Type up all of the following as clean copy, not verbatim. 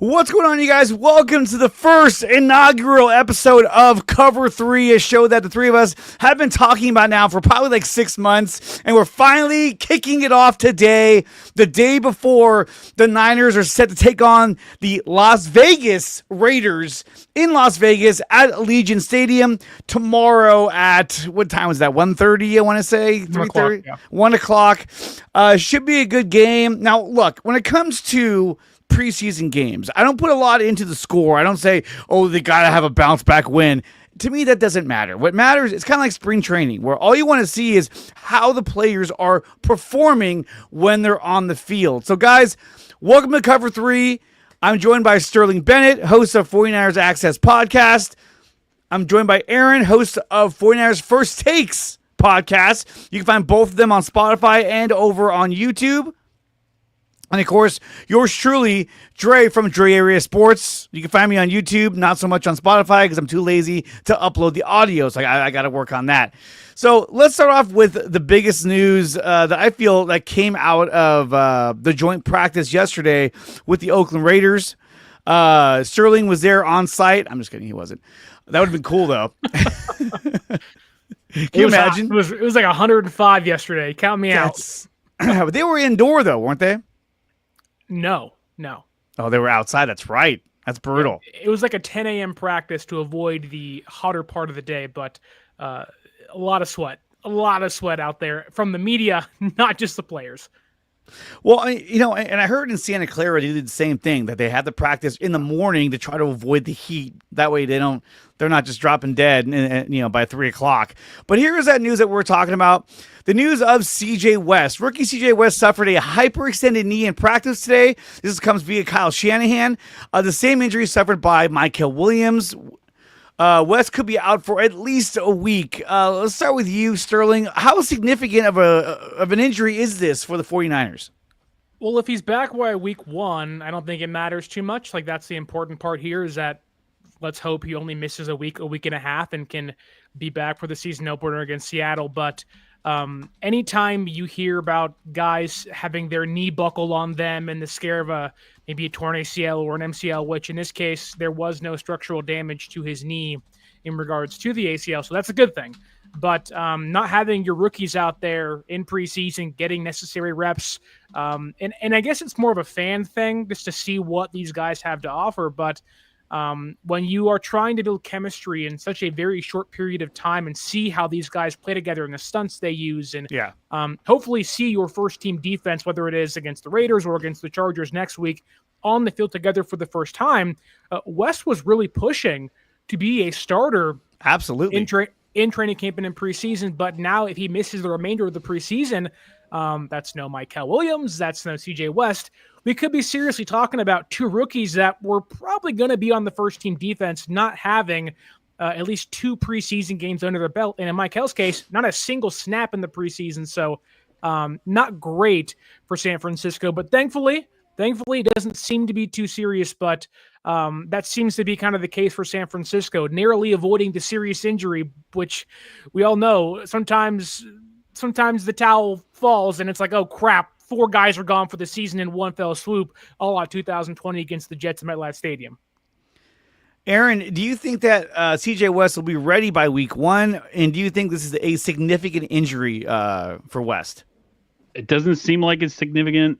What's going on, you guys? Welcome to the first inaugural episode of Cover 3, a show that the three of us have been talking about now for probably like 6 months, and we're finally kicking it off today, the day before the Niners are set to take on the Las Vegas Raiders in Las Vegas at Allegiant Stadium tomorrow at, what time was that, 1:30, I want to say? 3:30? 1 o'clock. Should be a good game. Now, look, when it comes to preseason games, I don't put a lot into the score. I don't say, oh, they got to have a bounce back win. To me, that doesn't matter. What matters, it's kind of like spring training, where all you want to see is how the players are performing when they're on the field. So, guys, welcome to Cover 3. I'm joined by Sterling Bennett, host of 49ers Access Podcast. I'm joined by Aaron, host of 49ers First Takes Podcast. You can find both of them on Spotify and over on YouTube. And, of course, yours truly, Dre from Dre Area Sports. You can find me on YouTube, not so much on Spotify because I'm too lazy to upload the audio, so I got to work on that. So let's start off with the biggest news that I feel that came out of the joint practice yesterday with the Oakland Raiders. Sterling was there on site. I'm just kidding, he wasn't. That would have been cool, though. Can you imagine? It was like 105 yesterday. Count me out. They were indoor, though, weren't they? No. Oh, they were outside. That's right. That's brutal. It was like a 10 a.m. practice to avoid the hotter part of the day, but a lot of sweat out there from the media, not just the players. Well, and I heard in Santa Clara they did the same thing, that they had the practice in the morning to try to avoid the heat. That way they're not just dropping dead, by 3 o'clock. But here's that news that we're talking about. The news of CJ West. Rookie CJ West suffered a hyperextended knee in practice today. This comes via Kyle Shanahan. The same injury suffered by Michael Williams. West could be out for at least a week. Let's start with you, Sterling. How significant of an injury is this for the 49ers? Well, if he's back by week 1, I don't think it matters too much. Like, that's the important part here, is that let's hope he only misses a week and a half, and can be back for the season opener against Seattle. But anytime you hear about guys having their knee buckle on them and the scare of maybe a torn ACL or an MCL, which in this case, there was no structural damage to his knee in regards to the ACL. So that's a good thing. But not having your rookies out there in preseason, getting necessary reps, and I guess it's more of a fan thing just to see what these guys have to offer. But when you are trying to build chemistry in such a very short period of time and see how these guys play together and the stunts they use, and hopefully see your first team defense, whether it is against the Raiders or against the Chargers next week, on the field together for the first time, West was really pushing to be a starter. Absolutely. In training camp and in preseason. But now if he misses the remainder of the preseason, that's no Michael Williams, that's no CJ West. We could be seriously talking about two rookies that were probably going to be on the first team defense, not having at least 2 preseason games under their belt. And in Michael's case, not a single snap in the preseason. So not great for San Francisco, but thankfully, it doesn't seem to be too serious, but that seems to be kind of the case for San Francisco, narrowly avoiding the serious injury, which we all know sometimes the towel falls and it's like, oh crap, 4 guys are gone for the season in one fell swoop, all out 2020 against the Jets at MetLife Stadium. Aaron, do you think that CJ West will be ready by week 1? And do you think this is a significant injury for West? It doesn't seem like it's significant.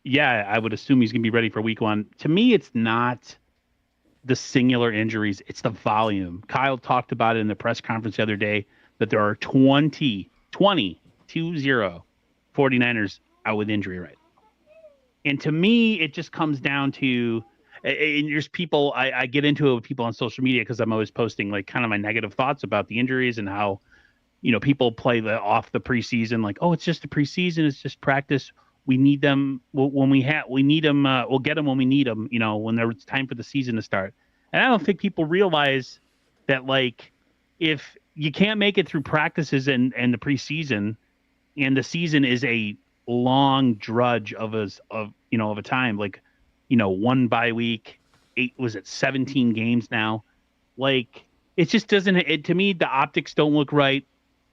Yeah, I would assume he's going to be ready for week 1. To me, it's not the singular injuries. It's the volume. Kyle talked about it in the press conference the other day that there are 20 49ers out with injury, right? And to me, it just comes down to, and there's people, I get into it with people on social media because I'm always posting like kind of my negative thoughts about the injuries and how, people play off the preseason, like, oh, it's just a preseason, it's just practice. We need them when we need them. We'll get them when we need them, when it's time for the season to start. And I don't think people realize that, like, if you can't make it through practices and the preseason, and the season is a long drudge of a time, like, 1 bye week, 17 games now. Like, it just doesn't, to me, the optics don't look right.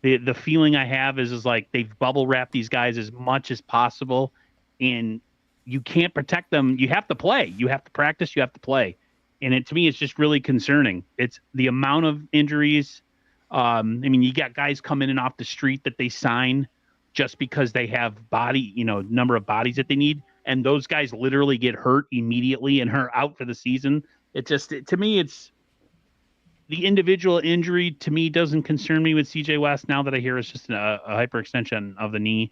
The feeling I have is like they've bubble wrapped these guys as much as possible. And you can't protect them. You have to play. You have to practice. You have to play. And to me, it's just really concerning. It's the amount of injuries. I mean, you got guys coming in off the street that they sign just because they have number of bodies that they need. And those guys literally get hurt immediately and are out for the season. To me, it's the individual injury to me doesn't concern me with CJ West now that I hear it's just a hyperextension of the knee.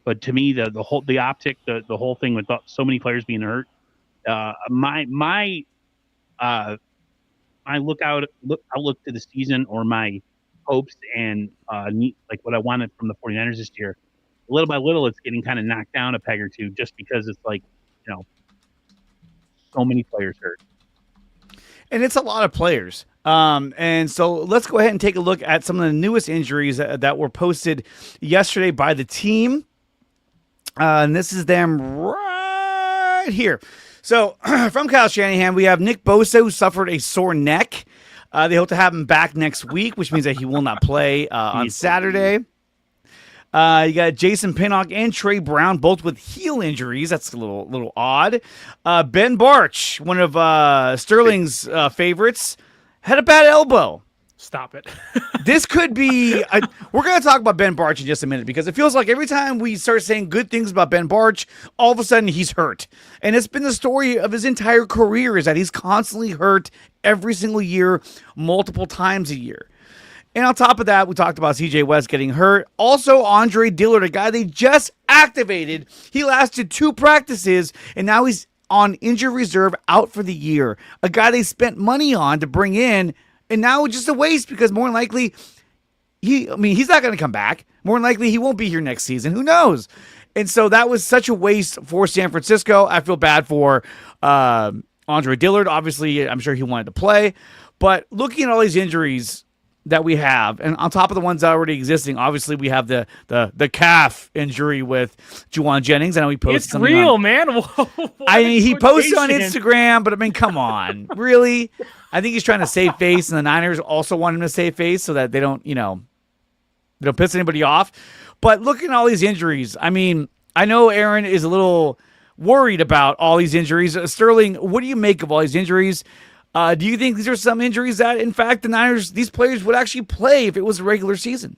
But to me, the whole thing with so many players being hurt, my outlook to the season, or my hopes and like what I wanted from the 49ers this year, little by little, it's getting kind of knocked down a peg or two, just because it's like, so many players hurt. And it's a lot of players. And so let's go ahead and take a look at some of the newest injuries that were posted yesterday by the team. And this is them right here. So from Kyle Shanahan, we have Nick Bosa, who suffered a sore neck. They hope to have him back next week, which means that he will not play on Saturday. You got Jason Pinnock and Trey Brown, both with heel injuries. That's a little odd. Ben Barch, one of Sterling's favorites, had a bad elbow. Stop it. This could be... we're going to talk about Ben Barch in just a minute, because it feels like every time we start saying good things about Ben Barch, all of a sudden he's hurt. And it's been the story of his entire career, is that he's constantly hurt every single year, multiple times a year. And on top of that, we talked about CJ West getting hurt. Also, Andre Dillard, a guy they just activated. He lasted 2 practices, and now he's on injured reserve, out for the year. A guy they spent money on to bring in, and now it's just a waste, because more than likely, he's not going to come back. More than likely, he won't be here next season. Who knows? And so that was such a waste for San Francisco. I feel bad for Andre Dillard. Obviously, I'm sure he wanted to play. But looking at all these injuries that we have, and on top of the ones that are already existing, obviously we have the calf injury with Juwan Jennings. I know he posted it's something real, on, man. he posted on Instagram, but I mean, come on, really? I think he's trying to save face, and the Niners also want him to save face so that they don't piss anybody off. But looking at all these injuries, I mean, I know Aaron is a little worried about all these injuries. Sterling, what do you make of all these injuries? Do you think these are some injuries that, in fact, the Niners, these players would actually play if it was a regular season?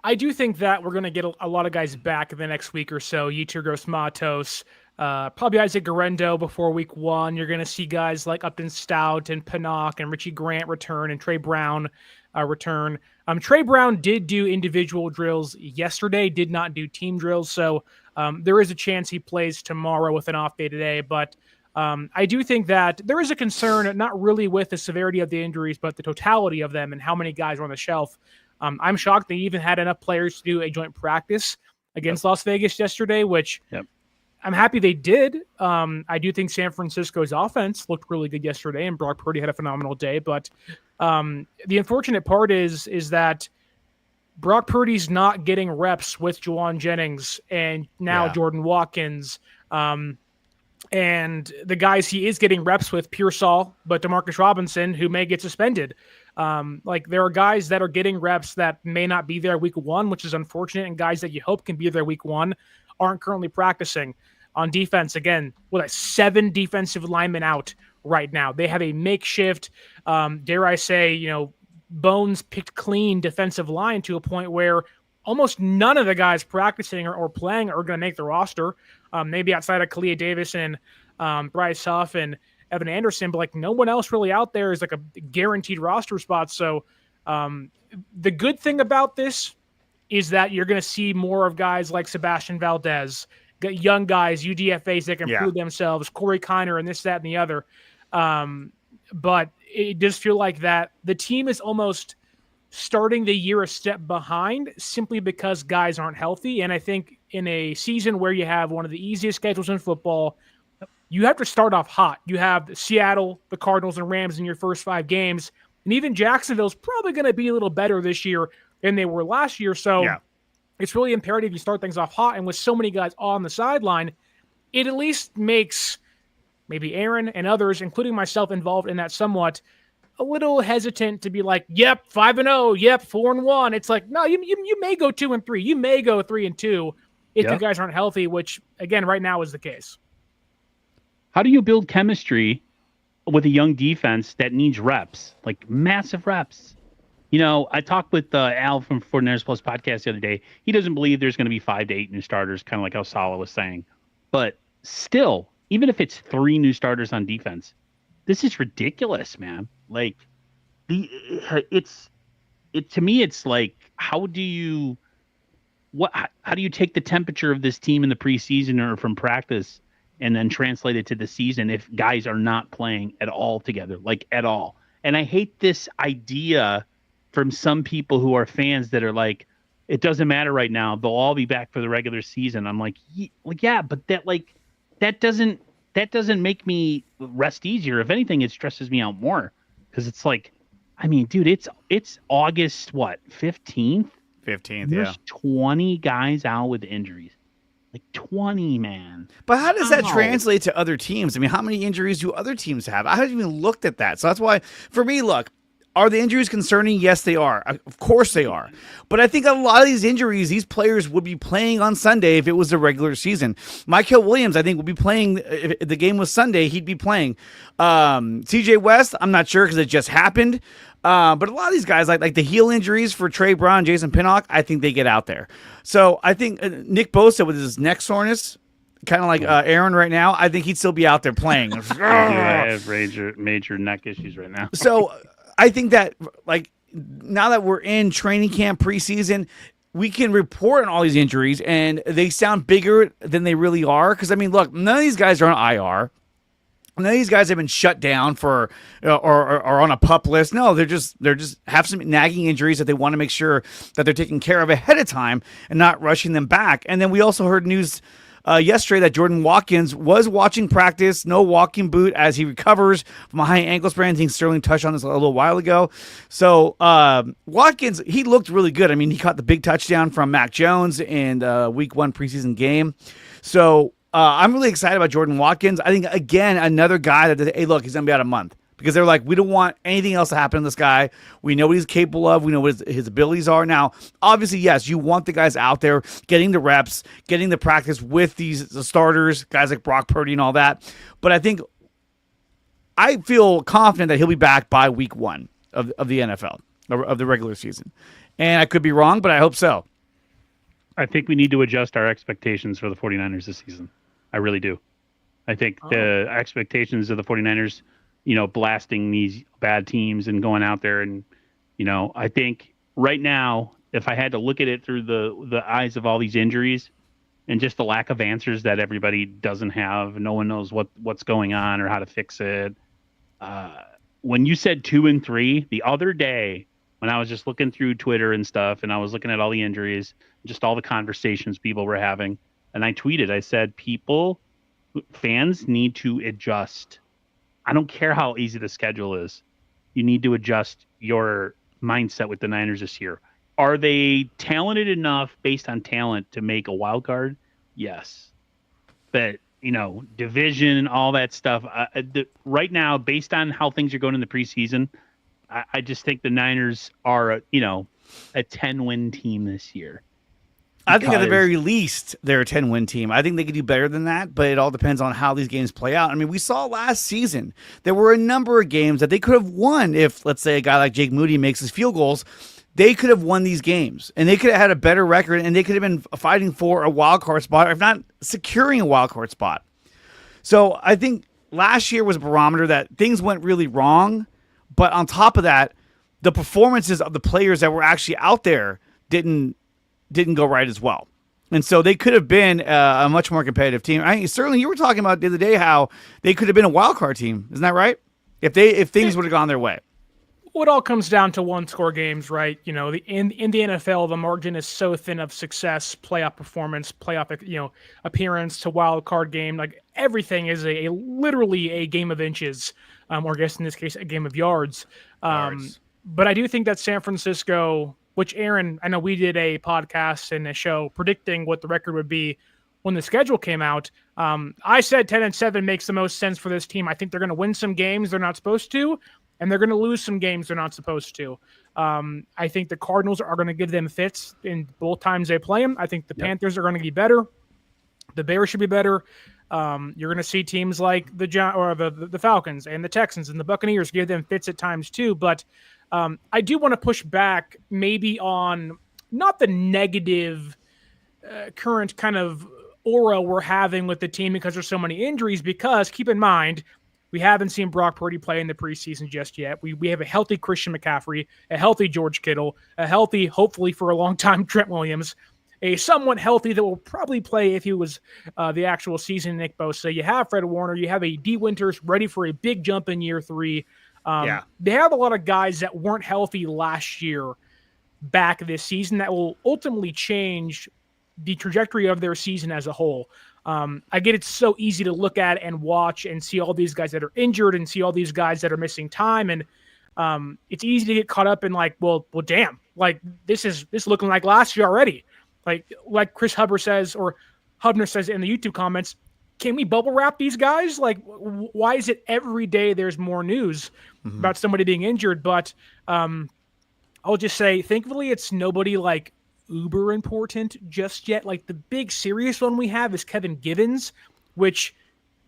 I do think that we're going to get a lot of guys back in the next week or so. Yetur Gross-Matos, probably Isaac Guerrero before week 1. You're going to see guys like Upton Stout and Pinnock and Richie Grant return, and Trey Brown return. Trey Brown did do individual drills yesterday, did not do team drills. So there is a chance he plays tomorrow with an off day today, but I do think that there is a concern, not really with the severity of the injuries, but the totality of them and how many guys are on the shelf. I'm shocked they even had enough players to do a joint practice against Las Vegas yesterday, which I'm happy they did. I do think San Francisco's offense looked really good yesterday, and Brock Purdy had a phenomenal day. But the unfortunate part is that Brock Purdy's not getting reps with Juwan Jennings and now Jordan Watkins. And the guys he is getting reps with, Pearsall, but Demarcus Robinson, who may get suspended. There are guys that are getting reps that may not be there week 1, which is unfortunate, and guys that you hope can be there week 1 aren't currently practicing. On defense, again, with 7 defensive linemen out right now. They have a makeshift, dare I say, bones picked clean defensive line to a point where almost none of the guys practicing or playing are going to make the roster. Maybe outside of Kalia Davis and Bryce Huff and Evan Anderson, but no one else really out there is a guaranteed roster spot. So the good thing about this is that you're going to see more of guys like Sebastian Valdez, young guys, UDFAs that can prove themselves, Corey Kiner and this, that, and the other. But it does feel like that the team is almost starting the year a step behind simply because guys aren't healthy. And I think in a season where you have one of the easiest schedules in football, you have to start off hot. You have Seattle, the Cardinals, and Rams in your first 5 games. And even Jacksonville's probably going to be a little better this year than they were last year. So it's really imperative you start things off hot. And with so many guys on the sideline, it at least makes maybe Aaron and others, including myself, involved in that somewhat, a little hesitant to be like, yep, 5-0, yep, 4-1. It's like, no, you may go 2-3, you may go 3-2, if you guys aren't healthy, which again right now is the case. How do you build chemistry with a young defense that needs reps, like massive reps? I talked with Al from 49ers Plus podcast the other day. He doesn't believe there's going to be 5 to 8 new starters, kind of like how Saleh was saying. But still, even if it's 3 new starters on defense, this is ridiculous, man. Like, to me, it's like, how do you take the temperature of this team in the preseason or from practice and then translate it to the season if guys are not playing at all together, like at all? And I hate this idea from some people who are fans that are like, it doesn't matter right now. They'll all be back for the regular season. I'm like, yeah, but that doesn't make me rest easier. If anything, it stresses me out more because it's like, I mean, dude, it's August, 15th? 15th, There's 20 guys out with injuries. Like 20, man. But how does that translate to other teams? I mean, how many injuries do other teams have? I haven't even looked at that. So that's why, for me, look, are the injuries concerning? Yes, they are. Of course they are. But I think a lot of these injuries, these players would be playing on Sunday if it was the regular season. Michael Williams, I think, would be playing. If the game was Sunday, he'd be playing. TJ West, I'm not sure because it just happened. But a lot of these guys, like the heel injuries for Trey Brown, Jason Pinnock, I think they get out there. So I think Nick Bosa with his neck soreness, kind of like Aaron right now, I think he'd still be out there playing. I have major neck issues right now. So I think that, like, now that we're in training camp preseason, we can report on all these injuries, and they sound bigger than they really are. Because, I mean, look, none of these guys are on IR. None of these guys have been shut down for or on a PUP list. No, they're just have some nagging injuries that they want to make sure that they're taking care of ahead of time and not rushing them back. And then we also heard news yesterday that Jordan Watkins was watching practice, no walking boot as he recovers from a high ankle sprain. I think Sterling touched on this a little while ago. So Watkins, he looked really good. I mean, he caught the big touchdown from Mac Jones in the Week 1 preseason game. So I'm really excited about Jordan Watkins. I think, again, another guy that, hey, look, he's going to be out a month. Because they're like, we don't want anything else to happen to this guy. We know what he's capable of. We know what his abilities are. Now, obviously, yes, you want the guys out there getting the reps, getting the practice with the starters, guys like Brock Purdy and all that. But I feel confident that he'll be back by week 1 of the NFL, of the regular season. And I could be wrong, but I hope so. I think we need to adjust our expectations for the 49ers this season. I really do. I think the expectations of the 49ers, blasting these bad teams and going out there and, I think right now, if I had to look at it through the eyes of all these injuries and just the lack of answers that everybody doesn't have, no one knows what's going on or how to fix it. When you said 2 and 3 the other day, when I was just looking through Twitter and stuff, and I was looking at all the injuries, just all the conversations people were having, and I tweeted, I said, fans need to adjust. I don't care how easy the schedule is. You need to adjust your mindset with the Niners this year. Are they talented enough based on talent to make a wild card? Yes. But, division and all that stuff, right now, based on how things are going in the preseason, I just think the Niners are, a 10-win team this year. I think at the very least, they're a 10-win team. I think they could do better than that, but it all depends on how these games play out. I mean, we saw last season, there were a number of games that they could have won if, let's say, a guy like Jake Moody makes his field goals. They could have won these games, and they could have had a better record, and they could have been fighting for a wild card spot, or if not, securing a wild card spot. So I think last year was a barometer that things went really wrong, but on top of that, the performances of the players that were actually out there didn't go right as well. And so they could have been a much more competitive team. Certainly, you were talking about the other day how they could have been a wild card team. Isn't that right? If things would have gone their way. Well, it all comes down to one-score games, right? In the NFL, the margin is so thin of success, playoff performance, playoff appearance to wild card game. Like everything is literally a game of inches, or I guess in this case, a game of yards. But I do think that San Francisco, which Aaron, I know we did a podcast and a show predicting what the record would be when the schedule came out. I said 10-7 makes the most sense for this team. I think they're going to win some games they're not supposed to, and they're going to lose some games they're not supposed to. I think the Cardinals are going to give them fits in both times they play them. I think the Panthers are going to be better. The Bears should be better. You're going to see teams like the Falcons and the Texans and the Buccaneers give them fits at times too. But I do want to push back maybe on not the negative current kind of aura we're having with the team because there's so many injuries, because keep in mind, we haven't seen Brock Purdy play in the preseason just yet. We have a healthy Christian McCaffrey, a healthy George Kittle, a healthy, hopefully for a long time, Trent Williams, a somewhat healthy that will probably play if he was the actual season, Nick Bosa. You have Fred Warner. You have a D. Winters ready for a big jump in year 3. They have a lot of guys that weren't healthy last year back this season that will ultimately change the trajectory of their season as a whole. I get it's so easy to look at and watch and see all these guys that are injured and see all these guys that are missing time. And it's easy to get caught up in like, well, damn, like this looking like last year already. Like Chris Hubner says in the YouTube comments, can we bubble wrap these guys? Like, why is it every day there's more news about somebody being injured? But I'll just say, thankfully, it's nobody like uber important just yet. Like the big serious one we have is Kevin Givens, which,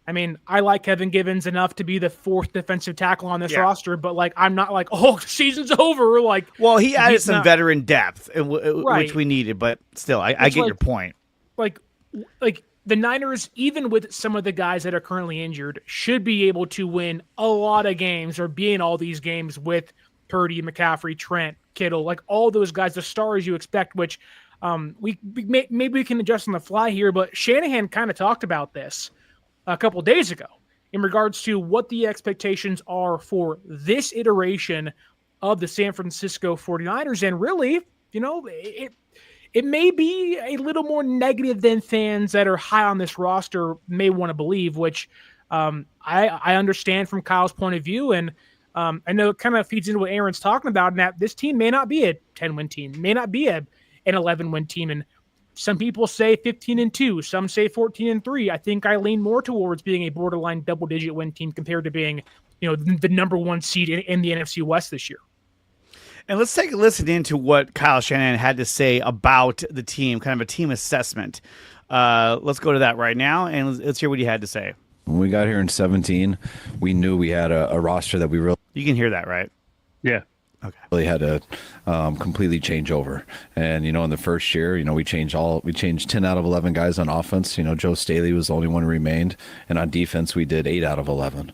I mean, I like Kevin Givens enough to be the 4th defensive tackle on this roster, but like I'm not like, oh, the season's over. Like, well, he added some veteran depth, which we needed, but still, I get your point. Like the Niners, even with some of the guys that are currently injured, should be able to win a lot of games or be in all these games with Purdy, McCaffrey, Trent, Kittle, like all those guys, the stars you expect, which maybe we can adjust on the fly here, but Shanahan kind of talked about this a couple of days ago in regards to what the expectations are for this iteration of the San Francisco 49ers. And really, you know, it may be a little more negative than fans that are high on this roster may want to believe, which I understand from Kyle's point of view. And I know it kind of feeds into what Aaron's talking about, and that this team may not be a 10-win team, may not be an 11-win team. And some people say 15-2, some say 14-3. I think I lean more towards being a borderline double-digit win team compared to being, you know, the number 1 seed in the NFC West this year. And let's take a listen into what Kyle Shanahan had to say about the team, kind of a team assessment. Let's go to that right now, and let's hear what he had to say. When we got here in 2017, we knew we had a roster that we really... You can hear that, right? Yeah. Okay. Really had to completely change over. And, you know, in the first year, you know, we changed 10 out of 11 guys on offense. You know, Joe Staley was the only one who remained. And on defense, we did 8 out of 11.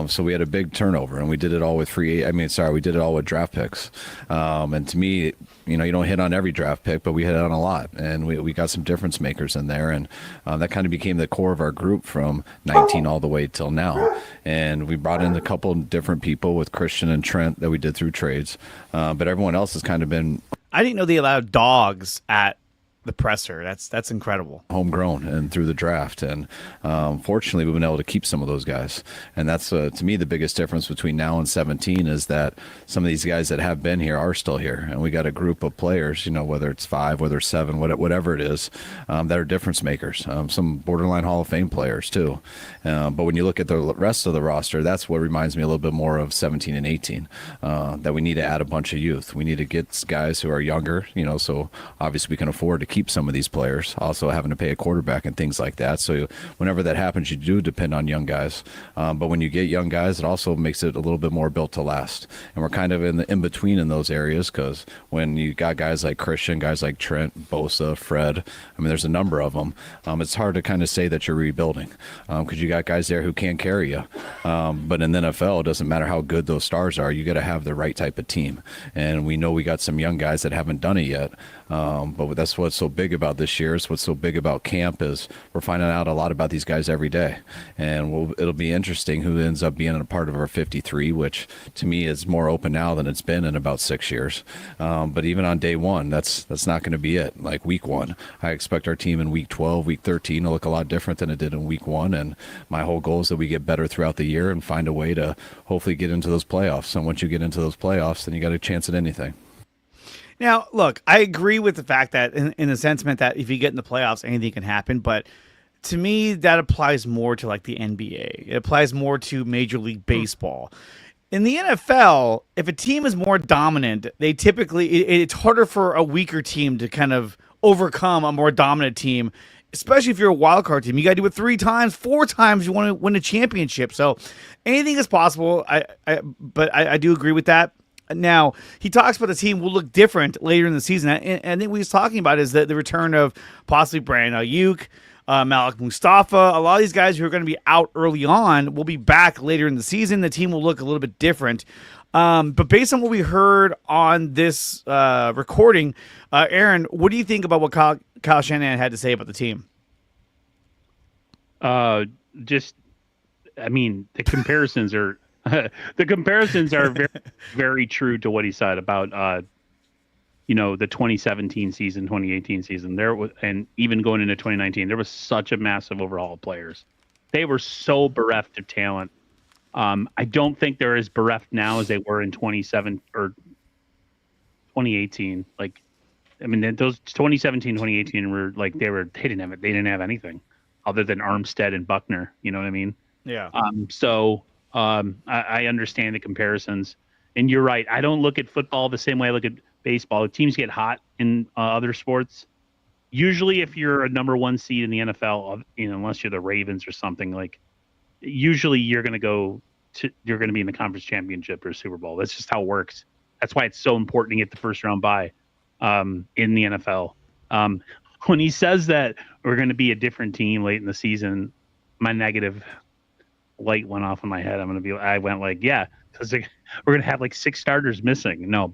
So we had a big turnover, and we did it all with we did it all with draft picks. And to me, you know, you don't hit on every draft pick, but we hit on a lot. And we got some difference makers in there. And that kind of became the core of our group from 19 all the way till now. And we brought in a couple different people with Christian and Trent that we did through trades. But everyone else has kind of been... I didn't know they allowed dogs at the presser. That's incredible. Homegrown and through the draft. And fortunately, we've been able to keep some of those guys. And that's, to me, the biggest difference between now and 17 is that some of these guys that have been here are still here. And we got a group of players, you know, whether it's 5, whether it's 7, whatever it is, that are difference makers. Some borderline Hall of Fame players, too. But when you look at the rest of the roster, that's what reminds me a little bit more of 17 and 18, that we need to add a bunch of youth. We need to get guys who are younger, you know, so obviously we can afford to keep some of these players, also having to pay a quarterback and things like that. So whenever that happens, you do depend on young guys. But when you get young guys, it also makes it a little bit more built to last. And we're kind of in between in those areas, because when you got guys like Christian, guys like Trent, Bosa, Fred, I mean, there's a number of them. It's hard to kind of say that you're rebuilding, because you got guys there who can carry you. But in the NFL, it doesn't matter how good those stars are. You got to have the right type of team. And we know we got some young guys that haven't done it yet. But that's what's so big about this year. It's what's so big about camp is we're finding out a lot about these guys every day. And it'll be interesting who ends up being a part of our 53, which to me is more open now than it's been in about 6 years. But even on day one, that's not going to be it. Like week 1, I expect our team in week 12, week 13 to look a lot different than it did in week 1. And my whole goal is that we get better throughout the year and find a way to hopefully get into those playoffs. And once you get into those playoffs, then you got a chance at anything. Now, look, I agree with the fact that in the sentiment that if you get in the playoffs, anything can happen. But to me, that applies more to like the NBA. It applies more to Major League Baseball. In the NFL, if a team is more dominant, they typically it's harder for a weaker team to kind of overcome a more dominant team, especially if you're a wild card team. You got to do it 3 times, 4 times. You want to win a championship. So anything is possible. But I do agree with that. Now he talks about the team will look different later in the season. And I think what he's talking about is the return of possibly Brandon Ayuk, Malik Mustafa. A lot of these guys who are going to be out early on will be back later in the season. The team will look a little bit different. But based on what we heard on this recording, Aaron, what do you think about what Kyle Shanahan had to say about the team? The comparisons are very, very true to what he said about the 2017 season, 2018 season. There was, and even going into 2019, there was such a massive overhaul of players. They were so bereft of talent. I don't think they're as bereft now as they were in 2017 or 2018. Those 2017, 2018 were like they didn't have anything other than Armstead and Buckner. You know what I mean? Yeah. I understand the comparisons, and you're right. I don't look at football the same way I look at baseball. Teams get hot in other sports. Usually, if you're a number 1 seed in the NFL, unless you're the Ravens or something, like usually you're going to be in the conference championship or Super Bowl. That's just how it works. That's why it's so important to get the first round bye in the NFL. When he says that we're going to be a different team late in the season, my negative light went off in my head. I went like, yeah, because we're going to have like 6 starters missing. No.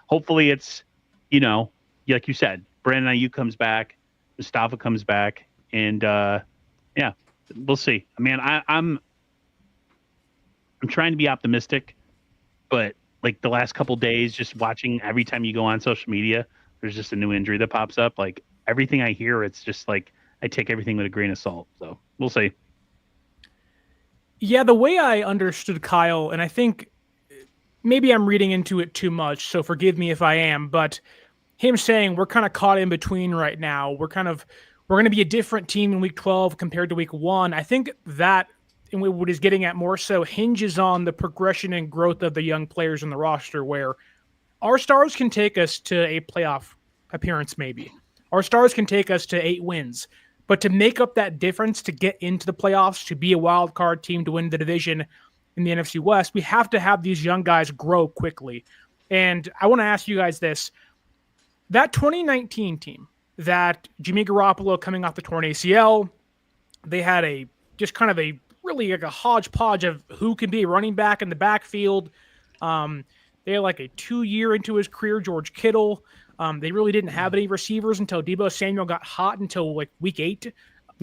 Hopefully it's, like you said, Brandon Ayuk comes back, Mustafa comes back, and yeah, we'll see. I'm trying to be optimistic, but like the last couple days, just watching every time you go on social media, there's just a new injury that pops up. Like everything I hear, it's just like I take everything with a grain of salt. So we'll see. Yeah, the way I understood Kyle, and I think maybe I'm reading into it too much, so forgive me if I am, but him saying we're kind of caught in between right now. We're going to be a different team in week 12 compared to week 1. I think that, and what he's getting at more so, hinges on the progression and growth of the young players in the roster, where our stars can take us to a playoff appearance maybe. Our stars can take us to 8 wins. But to make up that difference, to get into the playoffs, to be a wild card team, to win the division in the NFC West, we have to have these young guys grow quickly. And I want to ask you guys this. That 2019 team, that Jimmy Garoppolo coming off the torn ACL, they had really like a hodgepodge of who can be a running back in the backfield. They had like a 2-year into his career, George Kittle. They really didn't have any receivers until Deebo Samuel got hot until like week 8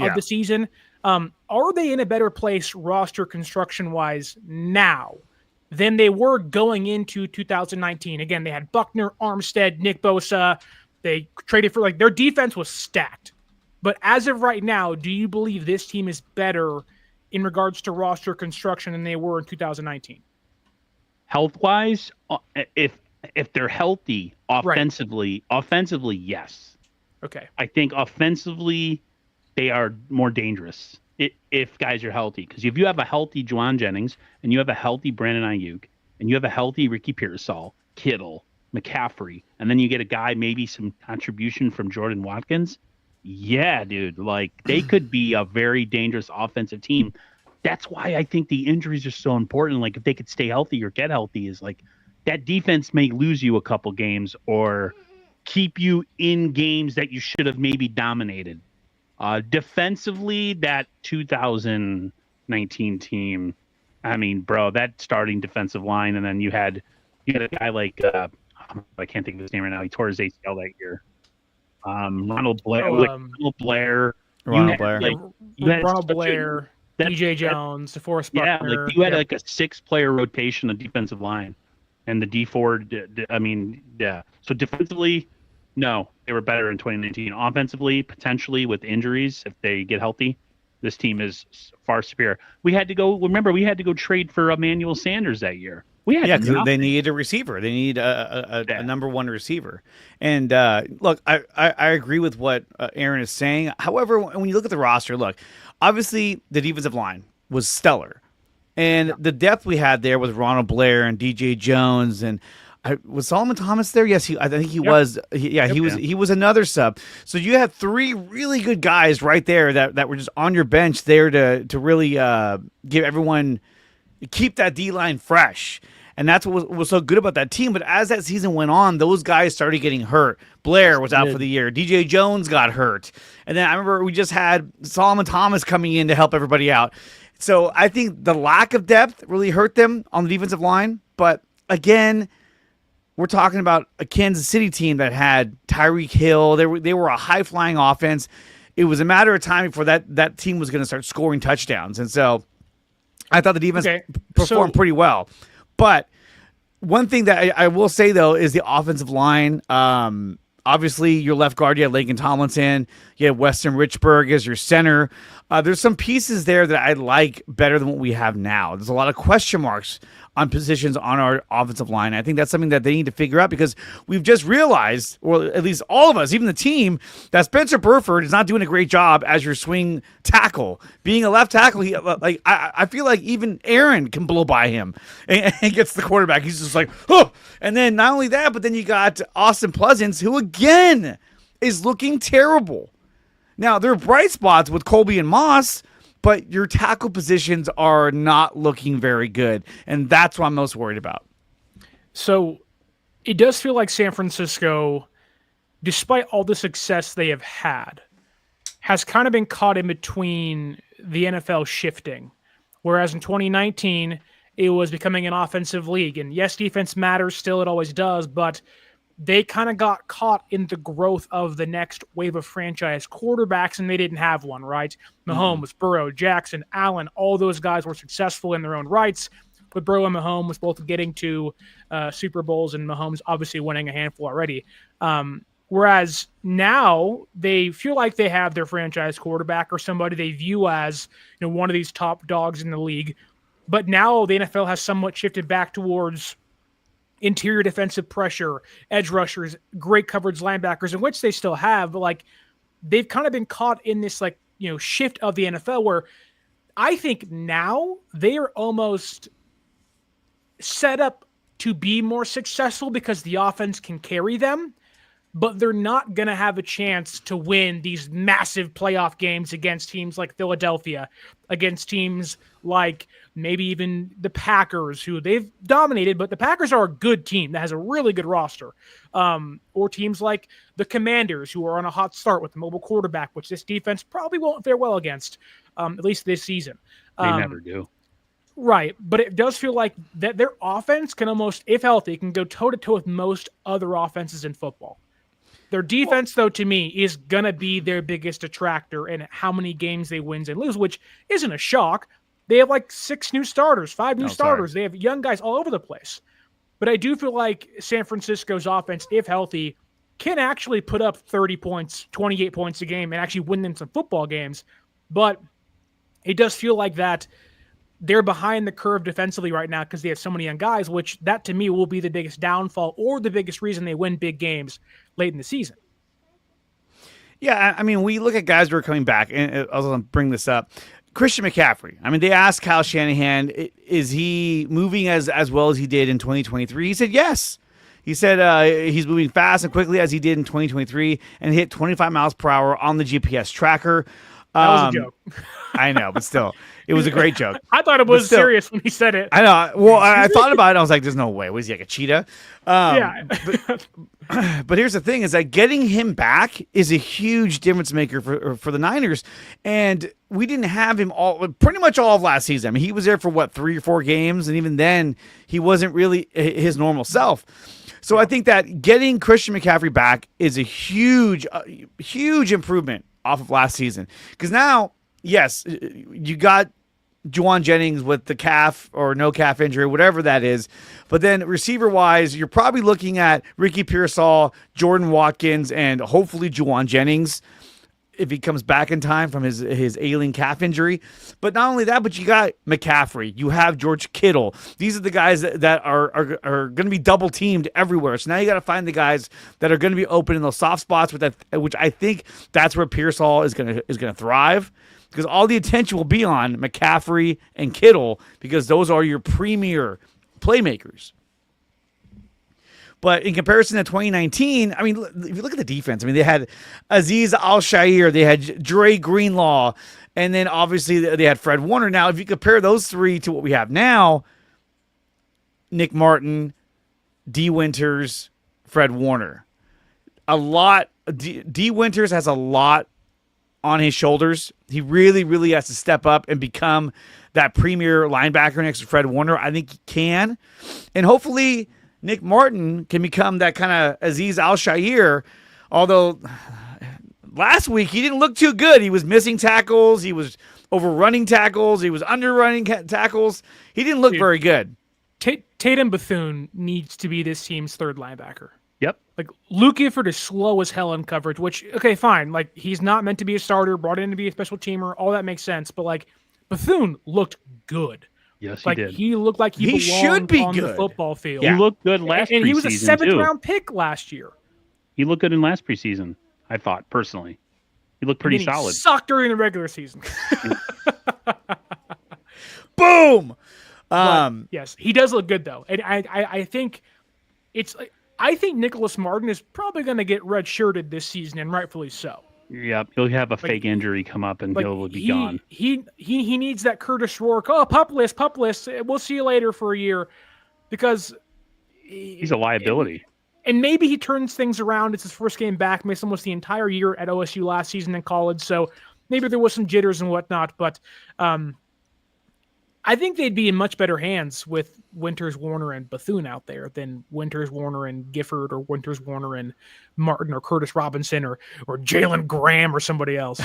of the season. Are they in a better place roster construction-wise now than they were going into 2019? Again, they had Buckner, Armstead, Nick Bosa. They traded for their defense was stacked. But as of right now, do you believe this team is better in regards to roster construction than they were in 2019? Health-wise, if they're healthy offensively, yes. Okay. I think offensively they are more dangerous if guys are healthy. Because if you have a healthy Juwan Jennings and you have a healthy Brandon Ayuk and you have a healthy Ricky Pearsall, Kittle, McCaffrey, and then you get a guy, maybe some contribution from Jordan Watkins, yeah, dude, like they could be a very dangerous offensive team. That's why I think the injuries are so important. Like if they could stay healthy or get healthy, is like that defense may lose you a couple games or keep you in games that you should have maybe dominated. Defensively, that 2019 team, bro, that starting defensive line, and then you had a guy like I can't think of his name right now. He tore his ACL that year. Ronald Blair. Ronald Blair. DJ Jones, DeForest Buckner. Yeah, like you had like a 6-player rotation of defensive line, and the D4. So defensively, no, they were better in 2019. Offensively, potentially with injuries, if they get healthy, this team is far superior. We had to go trade for Emmanuel Sanders that year. Because they needed a receiver. They need a number 1 receiver. And look, I agree with what Aaron is saying. However, when you look at the roster, look, obviously the defensive line was stellar. And the depth we had there with Ronald Blair and DJ Jones and was Solomon Thomas there? Yes, I think he was. He was another sub. So you had three really good guys right there that were just on your bench there to really give everyone keep that D line fresh. And that's what was so good about that team. But as that season went on, those guys started getting hurt. Blair was out for the year. DJ Jones got hurt. And then I remember we just had Solomon Thomas coming in to help everybody out. So I think the lack of depth really hurt them on the defensive line. But again, we're talking about a Kansas City team that had Tyreek Hill. They were a high-flying offense. It was a matter of time before that team was going to start scoring touchdowns. And so I thought the defense performed pretty well. But one thing that I will say, though, is the offensive line. Obviously, your left guard, you had Laken Tomlinson. You had Weston Richburg as your center. There's some pieces there that I like better than what we have now. There's a lot of question marks on positions on our offensive line. I think that's something that they need to figure out because we've just realized, or at least all of us, even the team, that Spencer Burford is not doing a great job as your swing tackle. Being a left tackle, I feel like even Aaron can blow by him and gets the quarterback. He's just like, oh. And then not only that, but then you got Austin Pleasance, who again is looking terrible. Now, there are bright spots with Colby and Moss, but your tackle positions are not looking very good, and that's what I'm most worried about. So it does feel like San Francisco, despite all the success they have had, has kind of been caught in between the NFL shifting. Whereas in 2019, it was becoming an offensive league. And yes, defense matters still, it always does, but they kind of got caught in the growth of the next wave of franchise quarterbacks, and they didn't have one, right? Mahomes, Burrow, Jackson, Allen, all those guys were successful in their own rights, but Burrow and Mahomes both getting to Super Bowls, and Mahomes obviously winning a handful already. Whereas now they feel like they have their franchise quarterback or somebody they view as one of these top dogs in the league. But now the NFL has somewhat shifted back towards interior defensive pressure, edge rushers, great coverage linebackers, in which they still have, but they've kind of been caught in this shift of the NFL where I think now they are almost set up to be more successful because the offense can carry them, but they're not going to have a chance to win these massive playoff games against teams like Philadelphia, against teams like maybe even the Packers, who they've dominated, but the Packers are a good team that has a really good roster. Or teams like the Commanders, who are on a hot start with the mobile quarterback, which this defense probably won't fare well against, at least this season. They never do. Right, but it does feel like that their offense can almost, if healthy, can go toe-to-toe with most other offenses in football. Their defense, though, to me, is going to be their biggest attractor in how many games they win and lose, which isn't a shock. They have 6 new starters, 5 new starters. They have young guys all over the place. But I do feel like San Francisco's offense, if healthy, can actually put up 30 points, 28 points a game and actually win them some football games. But it does feel like that they're behind the curve defensively right now because they have so many young guys, which that to me will be the biggest downfall or the biggest reason they win big games late in the season. Yeah, I mean, we look at guys who are coming back, and I was going to bring this up. Christian McCaffrey. I mean, they asked Kyle Shanahan, is he moving as well as he did in 2023? He said yes. He said he's moving fast and quickly as he did in 2023 and hit 25 miles per hour on the GPS tracker. That was a joke. I know, but still, it was a great joke. I thought it was serious when he said it. I know. Well, I thought about it. I was like, there's no way. Was he like a cheetah? Yeah. But here's the thing is that getting him back is a huge difference maker for the Niners. And we didn't have him pretty much all of last season. I mean, he was there for 3 or 4 games. And even then he wasn't really his normal self. So I think that getting Christian McCaffrey back is a huge improvement off of last season. Because now, yes, you got Juwan Jennings with the calf or no calf injury, whatever that is. But then receiver-wise, you're probably looking at Ricky Pearsall, Jordan Watkins, and hopefully Juwan Jennings. if he comes back in time from his ailing calf injury. But not only that, but you got McCaffrey. You have George Kittle. These are the guys that are going to be double teamed everywhere. So now you got to find the guys that are going to be open in those soft spots, which I think that's where Pearsall is going to thrive, because all the attention will be on McCaffrey and Kittle, because those are your premier playmakers. But in comparison to 2019, I mean, if you look at the defense, I mean, they had Azeez Al-Shaair, they had Dre Greenlaw, and then obviously they had Fred Warner. Now, if you compare those three to what we have now, Nick Martin, D. Winters, Fred Warner. D. Winters has a lot on his shoulders. He really, really has to step up and become that premier linebacker next to Fred Warner. I think he can. And hopefully Nick Martin can become that kind of Azeez Al-Shaair, although last week he didn't look too good. He was missing tackles. He was overrunning tackles. He was underrunning tackles. He didn't look very good. Tatum Bethune needs to be this team's third linebacker. Yep. Like, Luke Gifford is slow as hell in coverage, which, okay, fine. Like, he's not meant to be a starter, brought in to be a special teamer. All that makes sense. But, like, Bethune looked good. Yes, like, he did. He looked like he belonged should be on good. the football field. He looked good last preseason, and he was a seventh-round too. pick last year. He looked good in last preseason, I thought, personally. He looked pretty solid. He sucked during the regular season. Boom! Yes, he does look good, though. And I think it's like, I think Nicholas Martin is probably going to get red-shirted this season, and rightfully so. Yep, he'll have a fake injury come up, and he'll be gone. He needs that Curtis Rourke. Oh, pup list. We'll see you later for a year, because he's a liability. And maybe he turns things around. It's his first game back. Missed almost the entire year at OSU last season in college, so maybe there was some jitters and whatnot. But I think they'd be in much better hands with Winters, Warner, and Bethune out there than Winters, Warner, and Gifford, or Winters, Warner, and Martin, or Curtis Robinson, or Jalen Graham, or somebody else.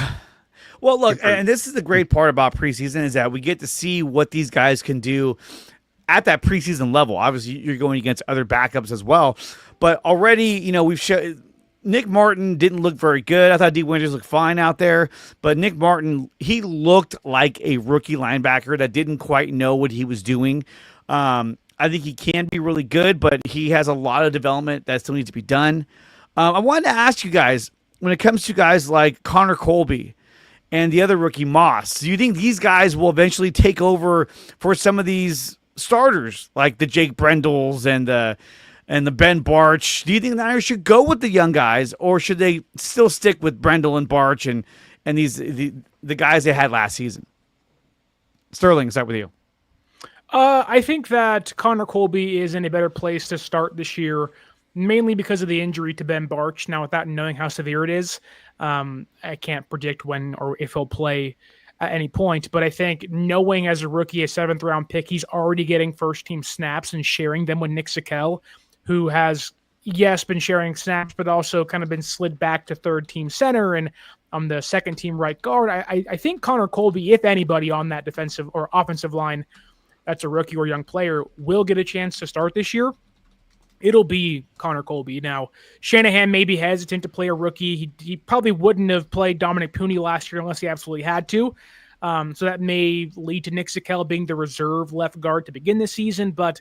Well, look, and this is the great part about preseason, is that we get to see what these guys can do at that preseason level. Obviously, you're going against other backups as well. But already, we've shown Nick Martin didn't look very good. I thought D. Winters looked fine out there. But Nick Martin, he looked like a rookie linebacker that didn't quite know what he was doing. I think he can be really good, but he has a lot of development that still needs to be done. I wanted to ask you guys, when it comes to guys like Connor Colby and the other rookie Moss, do you think these guys will eventually take over for some of these starters, like the Jake Brendels and the Ben Barch? Do you think the Niners should go with the young guys, or should they still stick with Brendel and Barch and the guys they had last season? Sterling, start with you. I think that Connor Colby is in a better place to start this year, mainly because of the injury to Ben Barch. Now, without knowing how severe it is, I can't predict when or if he'll play at any point. But I think, knowing as a rookie, a seventh-round pick, he's already getting first-team snaps and sharing them with Nick Sickell, who has, yes, been sharing snaps, but also kind of been slid back to third-team center and on the second-team right guard. I think Connor Colby, if anybody on that defensive or offensive line that's a rookie or young player, will get a chance to start this year, it'll be Connor Colby. Now, Shanahan may be hesitant to play a rookie. He probably wouldn't have played Dominic Pooney last year unless he absolutely had to. So that may lead to Nick Sickell being the reserve left guard to begin this season. But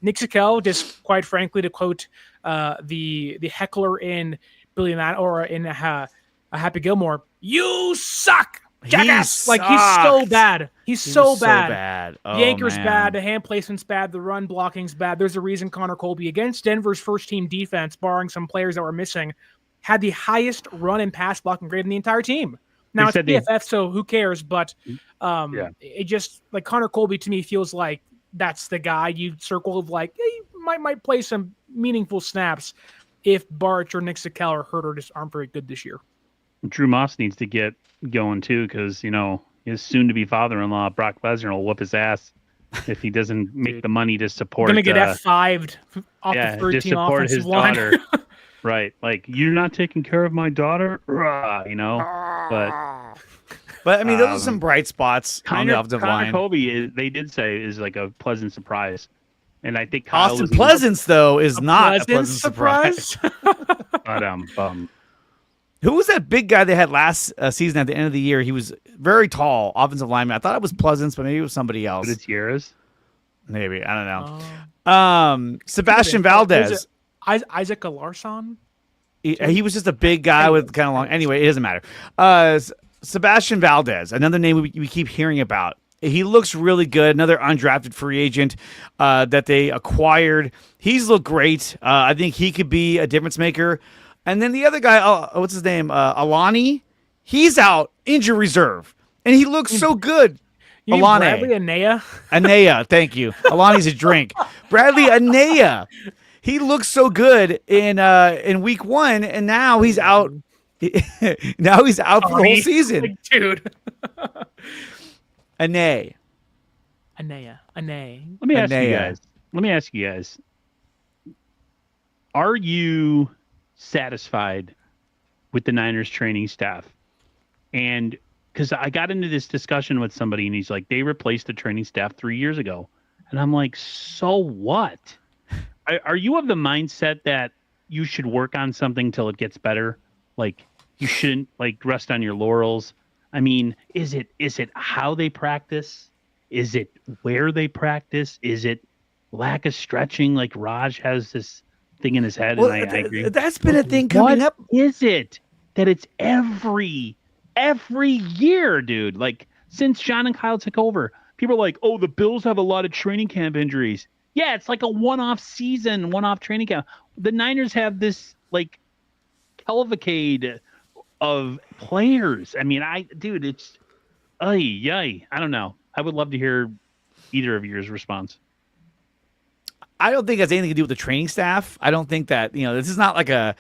Nick Sickell, just quite frankly, to quote the heckler in Billy Matt or in Happy Gilmore, "You suck, jackass!" Like, he's so bad. He's so bad. Oh, the anchor's man. bad. The hand placement's bad. The run blocking's bad. There's a reason Connor Colby, against Denver's first-team defense, barring some players that were missing, had the highest run and pass blocking grade in the entire team. Now, it's PFF, so who cares? But it just, like, Connor Colby to me feels like that's the guy you circle of, like, hey, you might play some meaningful snaps if Barch or Nick Sickell are hurt or just aren't very good this year. Drew Moss needs to get going too, because his soon-to-be father-in-law Brock Lesnar will whoop his ass if he doesn't make the money to support. Going to get F5'd off the third team offensive his line. daughter. Right, like, you're not taking care of my daughter, But I mean, those are some bright spots on the offensive Connor line. Colby, they did say, is like a pleasant surprise, and I think Kyle Austin Pleasance, though, is not a pleasant surprise. But Who was that big guy they had last season at the end of the year? He was very tall, offensive lineman. I thought it was Pleasance, but maybe it was somebody else. Gutierrez? Maybe. I don't know. Oh. Sebastian Was Valdez. it Isaac Alarson? He was just a big guy with kind of long. Anyway, it doesn't matter. Sebastian Valdez, another name we keep hearing about. He looks really good. Another undrafted free agent that they acquired. He's looked great. I think he could be a difference maker. And then the other guy, what's his name? Alani. He's out injury reserve, and he looks so good. You mean Bradley Anea? Anea, thank you. Alani's a drink. Bradley Anea. He looks so good in week 1, and now he's out. Now he's out for the whole season, like, dude. Anea. Let me ask you guys. Are you satisfied with the Niners training staff? And because I got into this discussion with somebody, and he's like, they replaced the training staff 3 years ago, and I'm like, so what? Are you of the mindset that you should work on something till it gets better? Like, you shouldn't like rest on your laurels. I mean, is it how they practice? Is it where they practice? Is it lack of stretching? Like Raj has this thing in his head, Well, and I agree. that's been a thing coming up. Is it that it's every year, dude? Like since John and Kyle took over, people are like, "Oh, the Bills have a lot of training camp injuries." Yeah, it's like a one-off season, one-off training camp. The Niners have this like cavalcade of players. I mean, it's I don't know. I would love to hear either of yours response. I don't think it has anything to do with the training staff. I don't think that, this is not like a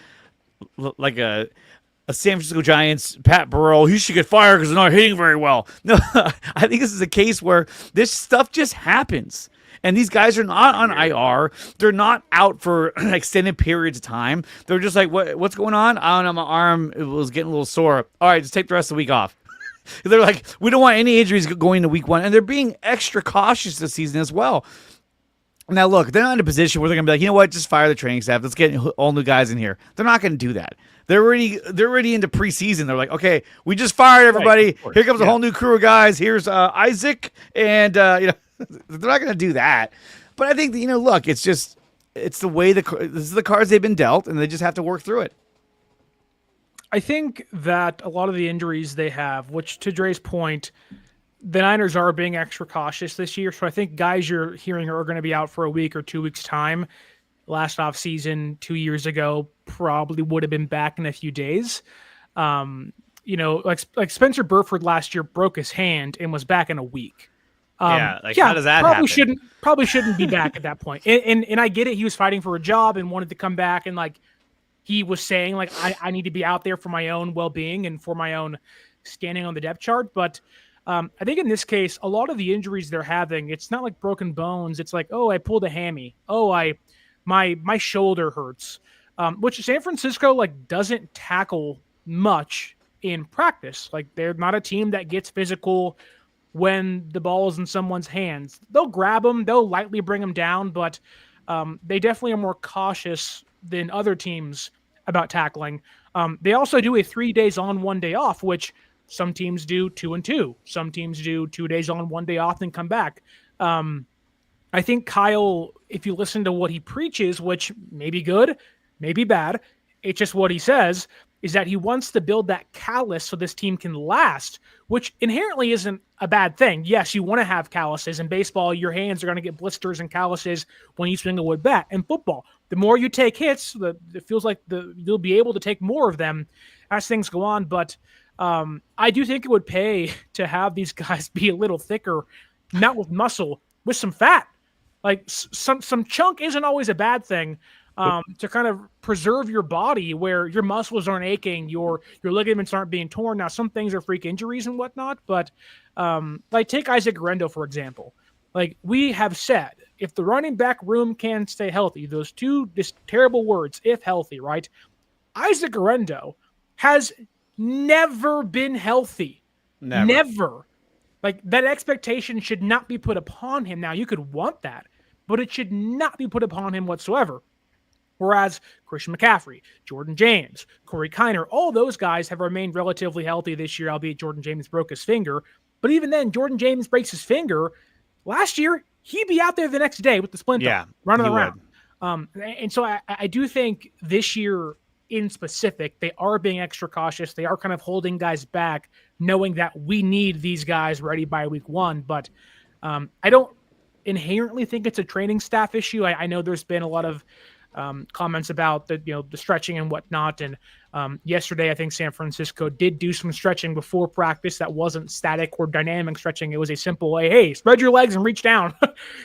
San Francisco Giants, Pat Burrell, he should get fired because they're not hitting very well. No, I think this is a case where this stuff just happens. And these guys are not on IR. They're not out for extended periods of time. They're just like, what's going on? I don't know, my arm was getting a little sore. All right, just take the rest of the week off. They're like, we don't want any injuries going into week 1. And they're being extra cautious this season as well. Now, look, they're not in a position where they're going to be like, you know what, just fire the training staff. Let's get all new guys in here. They're not going to do that. They're already into preseason. They're like, okay, we just fired everybody. Right, here comes a whole new crew of guys. Here's Isaac. And, they're not going to do that. But I think, look, it's the way this is the cards they've been dealt, and they just have to work through it. I think that a lot of the injuries they have, which to Dre's point, the Niners are being extra cautious this year. So I think guys you're hearing are going to be out for a week or 2 weeks' time. Last offseason 2 years ago probably would have been back in a few days. Like Spencer Burford last year broke his hand and was back in a week. How does that happen? Probably shouldn't be back at that point. And I get it. He was fighting for a job and wanted to come back, and like he was saying, like I need to be out there for my own well-being and for my own standing on the depth chart. But I think in this case, a lot of the injuries they're having, it's not like broken bones. It's like, oh, I pulled a hammy. Oh, my shoulder hurts. Which San Francisco doesn't tackle much in practice. Like they're not a team that gets physical when the ball is in someone's hands. They'll grab them, they'll lightly bring them down, but they definitely are more cautious than other teams about tackling. They also do a 3 days on, 1 day off, which some teams do 2 and 2. Some teams do 2 days on, 1 day off, and come back. I think Kyle, if you listen to what he preaches, which may be good, may be bad, it's just what he says, is that he wants to build that callus so this team can last, which inherently isn't a bad thing. Yes, you want to have calluses. In baseball, your hands are going to get blisters and calluses when you swing a wood bat. In football, the more you take hits, it feels like you'll be able to take more of them as things go on. But I do think it would pay to have these guys be a little thicker, not with muscle, with some fat. Like some chunk isn't always a bad thing. To kind of preserve your body where your muscles aren't aching, your ligaments aren't being torn. Now, some things are freak injuries and whatnot, but take Isaac Guerrero, for example. Like we have said, if the running back room can stay healthy, those two just terrible words, if healthy, right? Isaac Guerrero has never been healthy. Never. Like that expectation should not be put upon him. Now, you could want that, but it should not be put upon him whatsoever. Whereas Christian McCaffrey, Jordan James, Corey Kiner, all those guys have remained relatively healthy this year, albeit Jordan James broke his finger. But even then, Jordan James breaks his finger. Last year, he'd be out there the next day with the splinter, running around. And so I do think this year in specific, they are being extra cautious. They are kind of holding guys back, knowing that we need these guys ready by week 1. But I don't inherently think it's a training staff issue. I know there's been a lot of comments about the stretching and whatnot. And yesterday, I think San Francisco did do some stretching before practice that wasn't static or dynamic stretching. It was a simple, hey, spread your legs and reach down,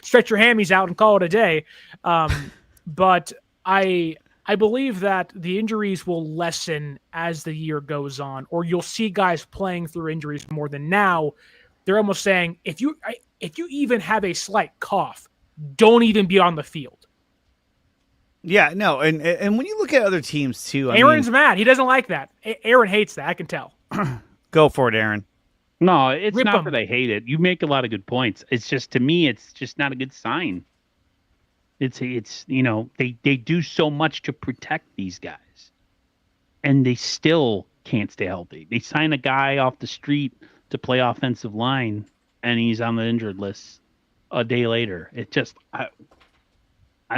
stretch your hammies out and call it a day. But I believe that the injuries will lessen as the year goes on, or you'll see guys playing through injuries more than now. They're almost saying, if you even have a slight cough, don't even be on the field. Yeah, no, and when you look at other teams too, Aaron's mad. He doesn't like that. Aaron hates that. I can tell. Go for it, Aaron. No, it's Rip not 'em. that I hate it. You make a lot of good points. It's just, to me, it's just not a good sign. It's they do so much to protect these guys, and they still can't stay healthy. They sign a guy off the street to play offensive line, and he's on the injured list a day later. It just,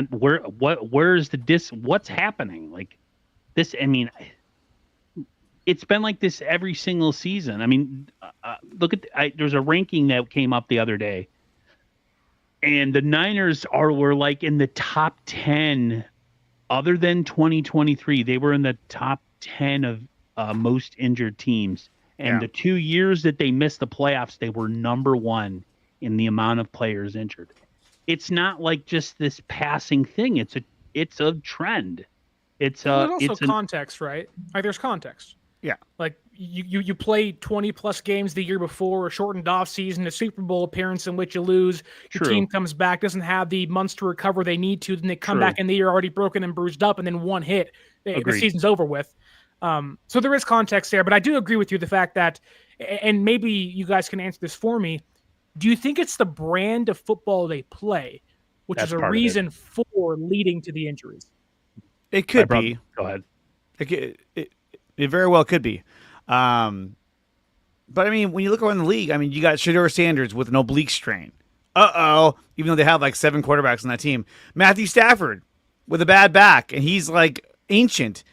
where's what's happening? Like this, I mean, it's been like this every single season. I mean, look at there's a ranking that came up the other day, and the Niners were like in the top 10, other than 2023. They were in the top 10 of most injured teams. And the 2 years that they missed the playoffs, they were number 1 in the amount of players injured. It's not like just this passing thing. It's a trend. There's also context, right? Like there's context. Yeah. Like you play 20 plus games the year before, a shortened off season, a Super Bowl appearance in which you lose. Your team comes back, doesn't have the months to recover they need to. Then they come back in the year already broken and bruised up, and then one hit, the season's over with. So there is context there, but I do agree with you the fact that, and maybe you guys can answer this for me. Do you think it's the brand of football they play, which is a reason for leading to the injuries? It could be. Go ahead. It very well could be. But I mean, when you look around the league, I mean, you got Shedeur Sanders with an oblique strain. Even though they have like 7 quarterbacks on that team. Matthew Stafford with a bad back, and he's like ancient.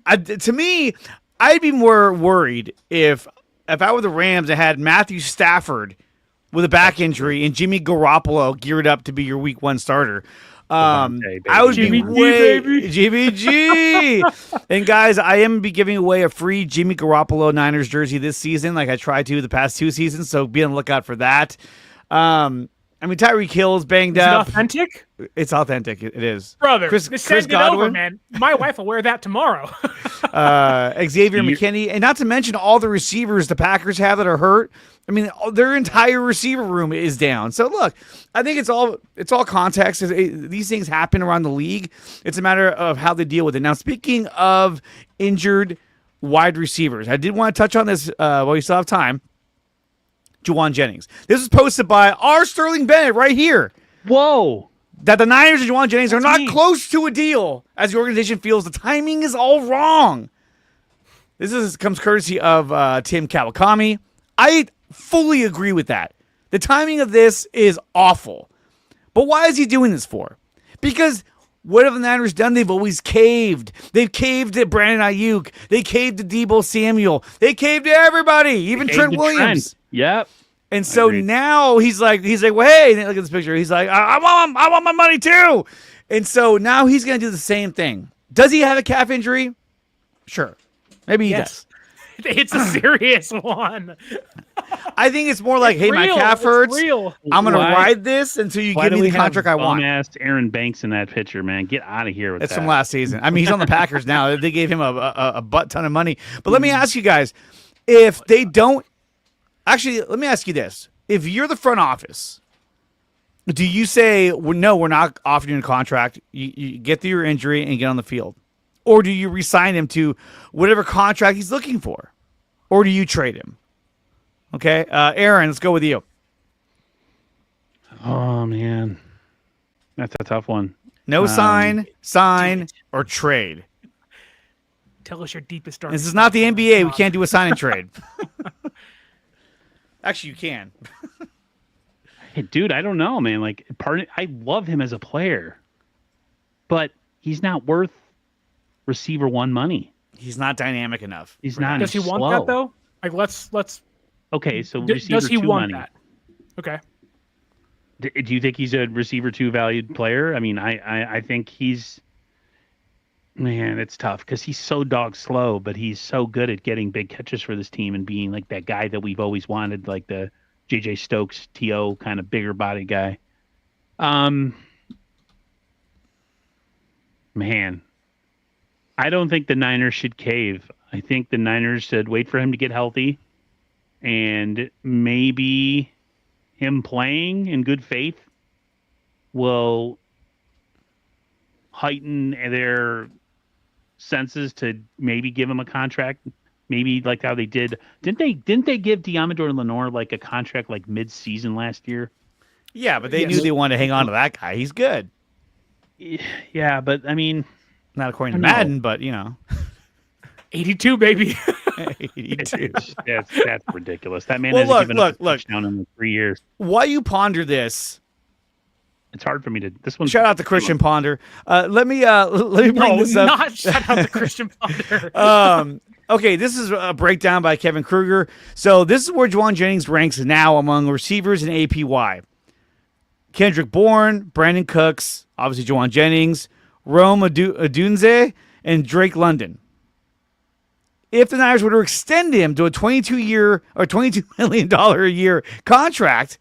To me, I'd be more worried if I were the Rams and had Matthew Stafford with a back injury and Jimmy Garoppolo geared up to be your week 1 starter. I would be Jimmy G. And guys, I am be giving away a free Jimmy Garoppolo Niners jersey this season, like I tried to the past 2 seasons. So be on the lookout for that. I mean, Tyreek Hill's banged up. Is it authentic? It's authentic. It is. Brother, Chris send Godwin. it over, man. My wife will wear that tomorrow. Xavier McKinney, and not to mention all the receivers the Packers have that are hurt. I mean, their entire receiver room is down. So look, I think it's all context. These things happen around the league. It's a matter of how they deal with it. Now, speaking of injured wide receivers, I did want to touch on this while we still have time. Juwan Jennings. This was posted by R. Sterling Bennett right here. Whoa. That the Niners and Juwan Jennings are not close to a deal, as the organization feels the timing is all wrong. This comes courtesy of Tim Kawakami. I fully agree with that. The timing of this is awful. But why is he doing this for? Because what have the Niners done? They've always caved. They've caved to Brandon Ayuk. They caved to Deebo Samuel. They caved to everybody, even Trent Williams. Yep. And so now he's like, well, hey, look at this picture. He's like, I want my money too. And so now he's going to do the same thing. Does he have a calf injury? Sure. Maybe he does. It's a serious one. I think it's more like, hey, my calf hurts. I'm going to ride this until you give me the contract I want. Bum-ass Aaron Banks in that picture, man. Get out of here with that. It's from last season. I mean, he's on the Packers now. They gave him a butt ton of money. But let me ask you guys, if they don't, actually, let me ask you this. If you're the front office, do you say, well, no, we're not offering you a contract. You get through your injury and get on the field? Or do you re-sign him to whatever contract he's looking for? Or do you trade him? Okay, Aaron, let's go with you. Oh, man. That's a tough one. No sign, or trade. Tell us your deepest dark. This is not the NBA. We can't do a sign and trade. Actually, you can. Hey, dude, I don't know, man. Like, I love him as a player, but he's not worth receiver one money. He's not dynamic enough. He's not. Does he slow. want that though? Like, let's. Okay, so receiver Does he two want money. that? Okay. Do you think he's a receiver two valued player? I mean, I think he's. Man, it's tough because he's so dog slow, but he's so good at getting big catches for this team and being like that guy that we've always wanted, like the JJ Stokes, TO kind of bigger body guy. Man, I don't think the Niners should cave. I think the Niners should wait for him to get healthy and maybe him playing in good faith will heighten their senses to maybe give him a contract, maybe like how they did. Didn't they give Diamador Lenore like a contract like mid-season last year? Yeah, but they knew they wanted to hang on to that guy. He's good. Yeah, but I mean, not according to Madden, but 82, baby. 82. That's ridiculous. That man Well, hasn't given up a look. touchdown in 3 years. While you ponder this, It's hard for me to. This one. shout out to Christian Ponder. Let me bring this up. Not shout out to Christian Ponder. Okay, this is a breakdown by Kevin Kruger. So this is where Juwan Jennings ranks now among receivers in APY. Kendrick Bourne, Brandon Cooks, obviously Juwan Jennings, Rome Odunze, and Drake London. If the Niners were to extend him to a $22 million a year contract,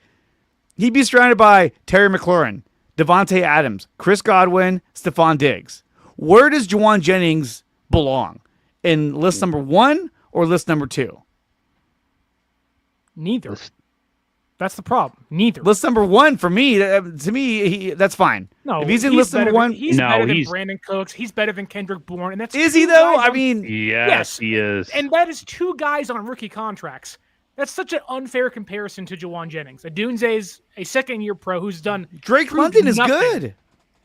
he'd be surrounded by Terry McLaurin, Devontae Adams, Chris Godwin, Stephon Diggs. Where does Juwan Jennings belong? In list number 1 or list number 2? Neither. That's the problem. Neither. List number 1 for me. To me, that's fine. No, if he's in list number 1, he's better than Brandon Cooks. He's better than Kendrick Bourne, and that's is he though? I mean, yes, he is. And that is 2 guys on rookie contracts. That's such an unfair comparison to Juwan Jennings. Adunze is a second-year pro who's done. Drake London is nothing. good.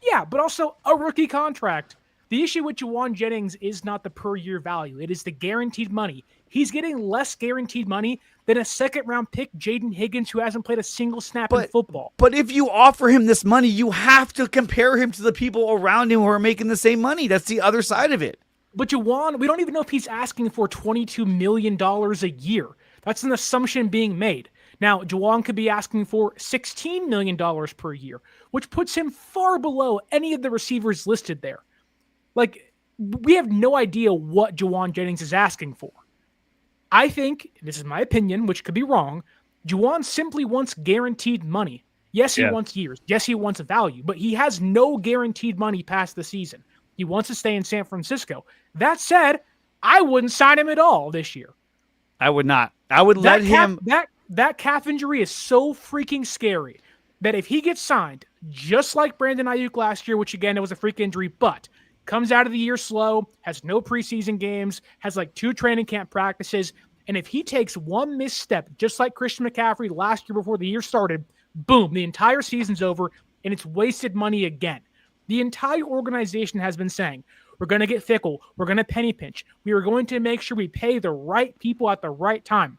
Yeah, but also a rookie contract. The issue with Juwan Jennings is not the per-year value. It is the guaranteed money. He's getting less guaranteed money than a second-round pick, Jaden Higgins, who hasn't played a single snap in football. But if you offer him this money, you have to compare him to the people around him who are making the same money. That's the other side of it. But Juwan, we don't even know if he's asking for $22 million a year. That's an assumption being made. Now, Juwan could be asking for $16 million per year, which puts him far below any of the receivers listed there. Like, we have no idea what Juwan Jennings is asking for. I think, this is my opinion, which could be wrong, Juwan simply wants guaranteed money. Yes, he wants years. Yes, he wants value, but he has no guaranteed money past the season. He wants to stay in San Francisco. That said, I wouldn't sign him at all this year. I would not. I would let him. That calf injury is so freaking scary that if he gets signed, just like Brandon Ayuk last year, which again, it was a freak injury, but comes out of the year slow, has no preseason games, has like 2 training camp practices, and if he takes one misstep, just like Christian McCaffrey last year before the year started, boom, the entire season's over, and it's wasted money again. The entire organization has been saying, we're going to get fickle, we're going to penny pinch, we are going to make sure we pay the right people at the right time.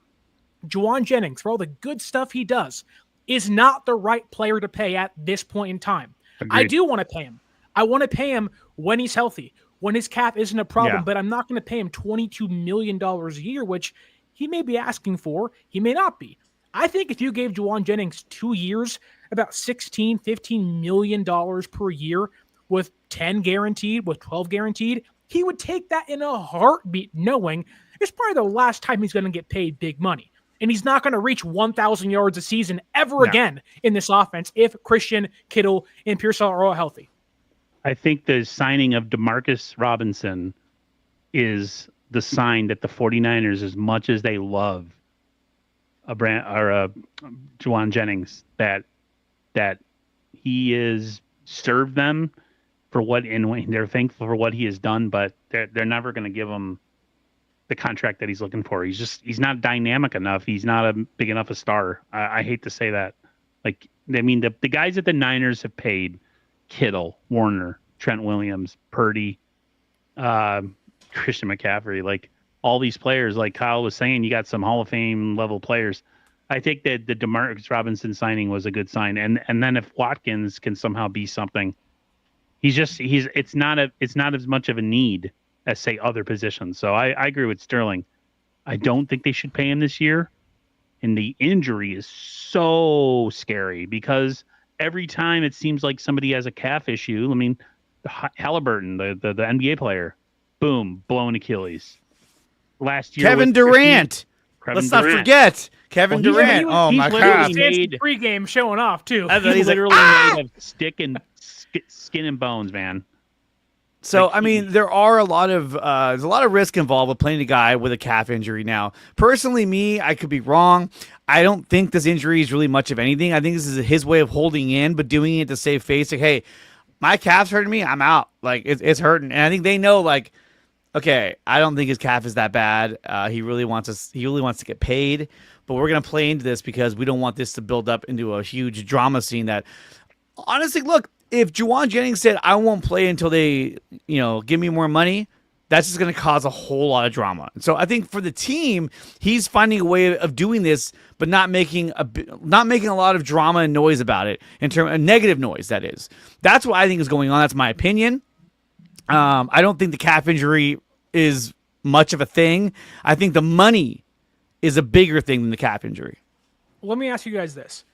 Juwan Jennings, for all the good stuff he does, is not the right player to pay at this point in time. Agreed. I do want to pay him. I want to pay him when he's healthy, when his cap isn't a problem, but I'm not going to pay him $22 million a year, which he may be asking for. He may not be. I think if you gave Juwan Jennings 2 years, about $16, $15 million per year with 10 guaranteed, with 12 guaranteed, he would take that in a heartbeat, knowing it's probably the last time he's going to get paid big money. And he's not going to reach 1,000 yards a season ever again in this offense if Christian, Kittle, and Pearsall are all healthy. I think the signing of Demarcus Robinson is the sign that the 49ers, as much as they love Juwan Jennings, that he is served them for what, and they're thankful for what he has done, but they're never going to give him the contract that he's looking for. He's not dynamic enough. He's not a big enough a star. I hate to say that. Like, I mean, the guys that the Niners have paid Kittle, Warner, Trent Williams, Purdy, Christian McCaffrey, like all these players, like Kyle was saying, you got some Hall of Fame level players. I think that the Demarcus Robinson signing was a good sign. And then if Watkins can somehow be something, it's not as much of a need as say other positions. So I agree with Sterling. I don't think they should pay him this year. And the injury is so scary because every time it seems like somebody has a calf issue. I mean, Halliburton, the NBA player, boom, blown Achilles. Last year, Kevin Durant. Let's not forget Kevin Durant. Oh my God! Pre-game showing off too. He's literally made of skin and bones, man. So I mean, there's a lot of risk involved with playing a guy with a calf injury. Now, personally, I could be wrong. I don't think this injury is really much of anything. I think this is his way of holding in, but doing it to save face. Like, hey, my calf's hurting me. I'm out. Like it's hurting, and I think they know. Like, okay, I don't think his calf is that bad. He really wants to get paid, but we're gonna play into this because we don't want this to build up into a huge drama scene. That honestly, look. If Juwan Jennings said, I won't play until they, give me more money, that's just going to cause a whole lot of drama. So I think for the team, he's finding a way of doing this, but not making a lot of drama and noise about it, in terms of negative noise, that is. That's what I think is going on. That's my opinion. I don't think the calf injury is much of a thing. I think the money is a bigger thing than the calf injury. Let me ask you guys this.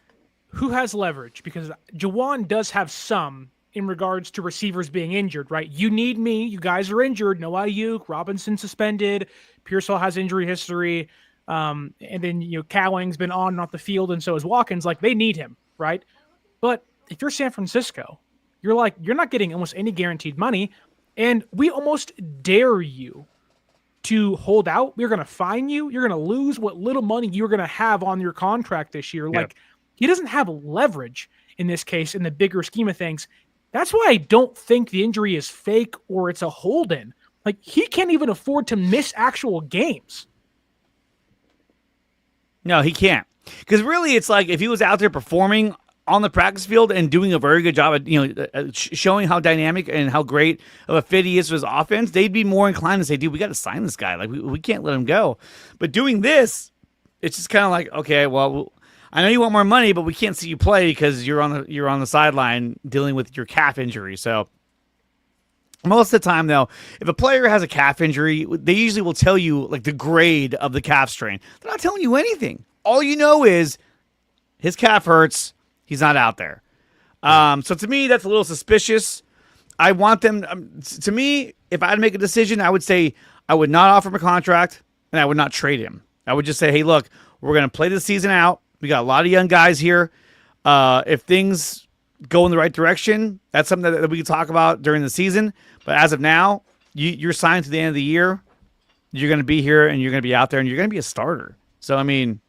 Who has leverage? Because Juwan does have some in regards to receivers being injured, right? You need me. You guys are injured. No Ayuk, Robinson suspended. Pearsall has injury history. And then, Cowing's been on and off the field, and so is Watkins. Like, they need him, right? But if you're San Francisco, you're not getting almost any guaranteed money, and we almost dare you to hold out. We're going to fine you. You're going to lose what little money you're going to have on your contract this year. Yep. Like, he doesn't have leverage in this case in the bigger scheme of things. That's why I don't think the injury is fake or it's a hold-in. Like, he can't even afford to miss actual games. No, he can't. Because really, it's like if he was out there performing on the practice field and doing a very good job at showing how dynamic and how great of a fit he is to his offense, they'd be more inclined to say, dude, we got to sign this guy. Like, we can't let him go. But doing this, it's just kind of like, okay, well, I know you want more money, but we can't see you play because you're on the sideline dealing with your calf injury. So most of the time, though, if a player has a calf injury, they usually will tell you like the grade of the calf strain. They're not telling you anything. All you know is his calf hurts. He's not out there. So to me, that's a little suspicious. I want them. To me, if I had to make a decision, I would say I would not offer him a contract and I would not trade him. I would just say, hey, look, we're going to play this season out. We got a lot of young guys here. If things go in the right direction, that's something that we can talk about during the season. But as of now, you're signed to the end of the year. You're going to be here, and you're going to be out there, and you're going to be a starter. So, I mean...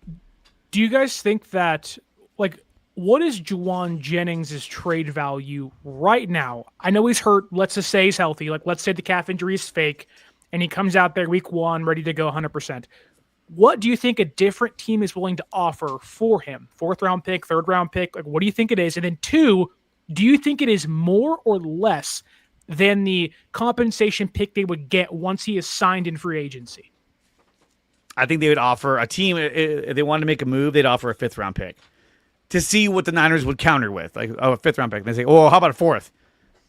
Do you guys think that, like, what is Juwan Jennings' trade value right now? I know he's hurt. Let's just say he's healthy. Like, let's say the calf injury is fake, and he comes out there week 1 ready to go 100%. What do you think a different team is willing to offer for him? 4th-round pick, 3rd-round pick? Like, what do you think it is? And then 2, do you think it is more or less than the compensation pick they would get once he is signed in free agency? I think they would offer a team, if they wanted to make a move, they'd offer a 5th-round pick to see what the Niners would counter with. Like, a 5th-round pick. And they say, oh, how about a 4th?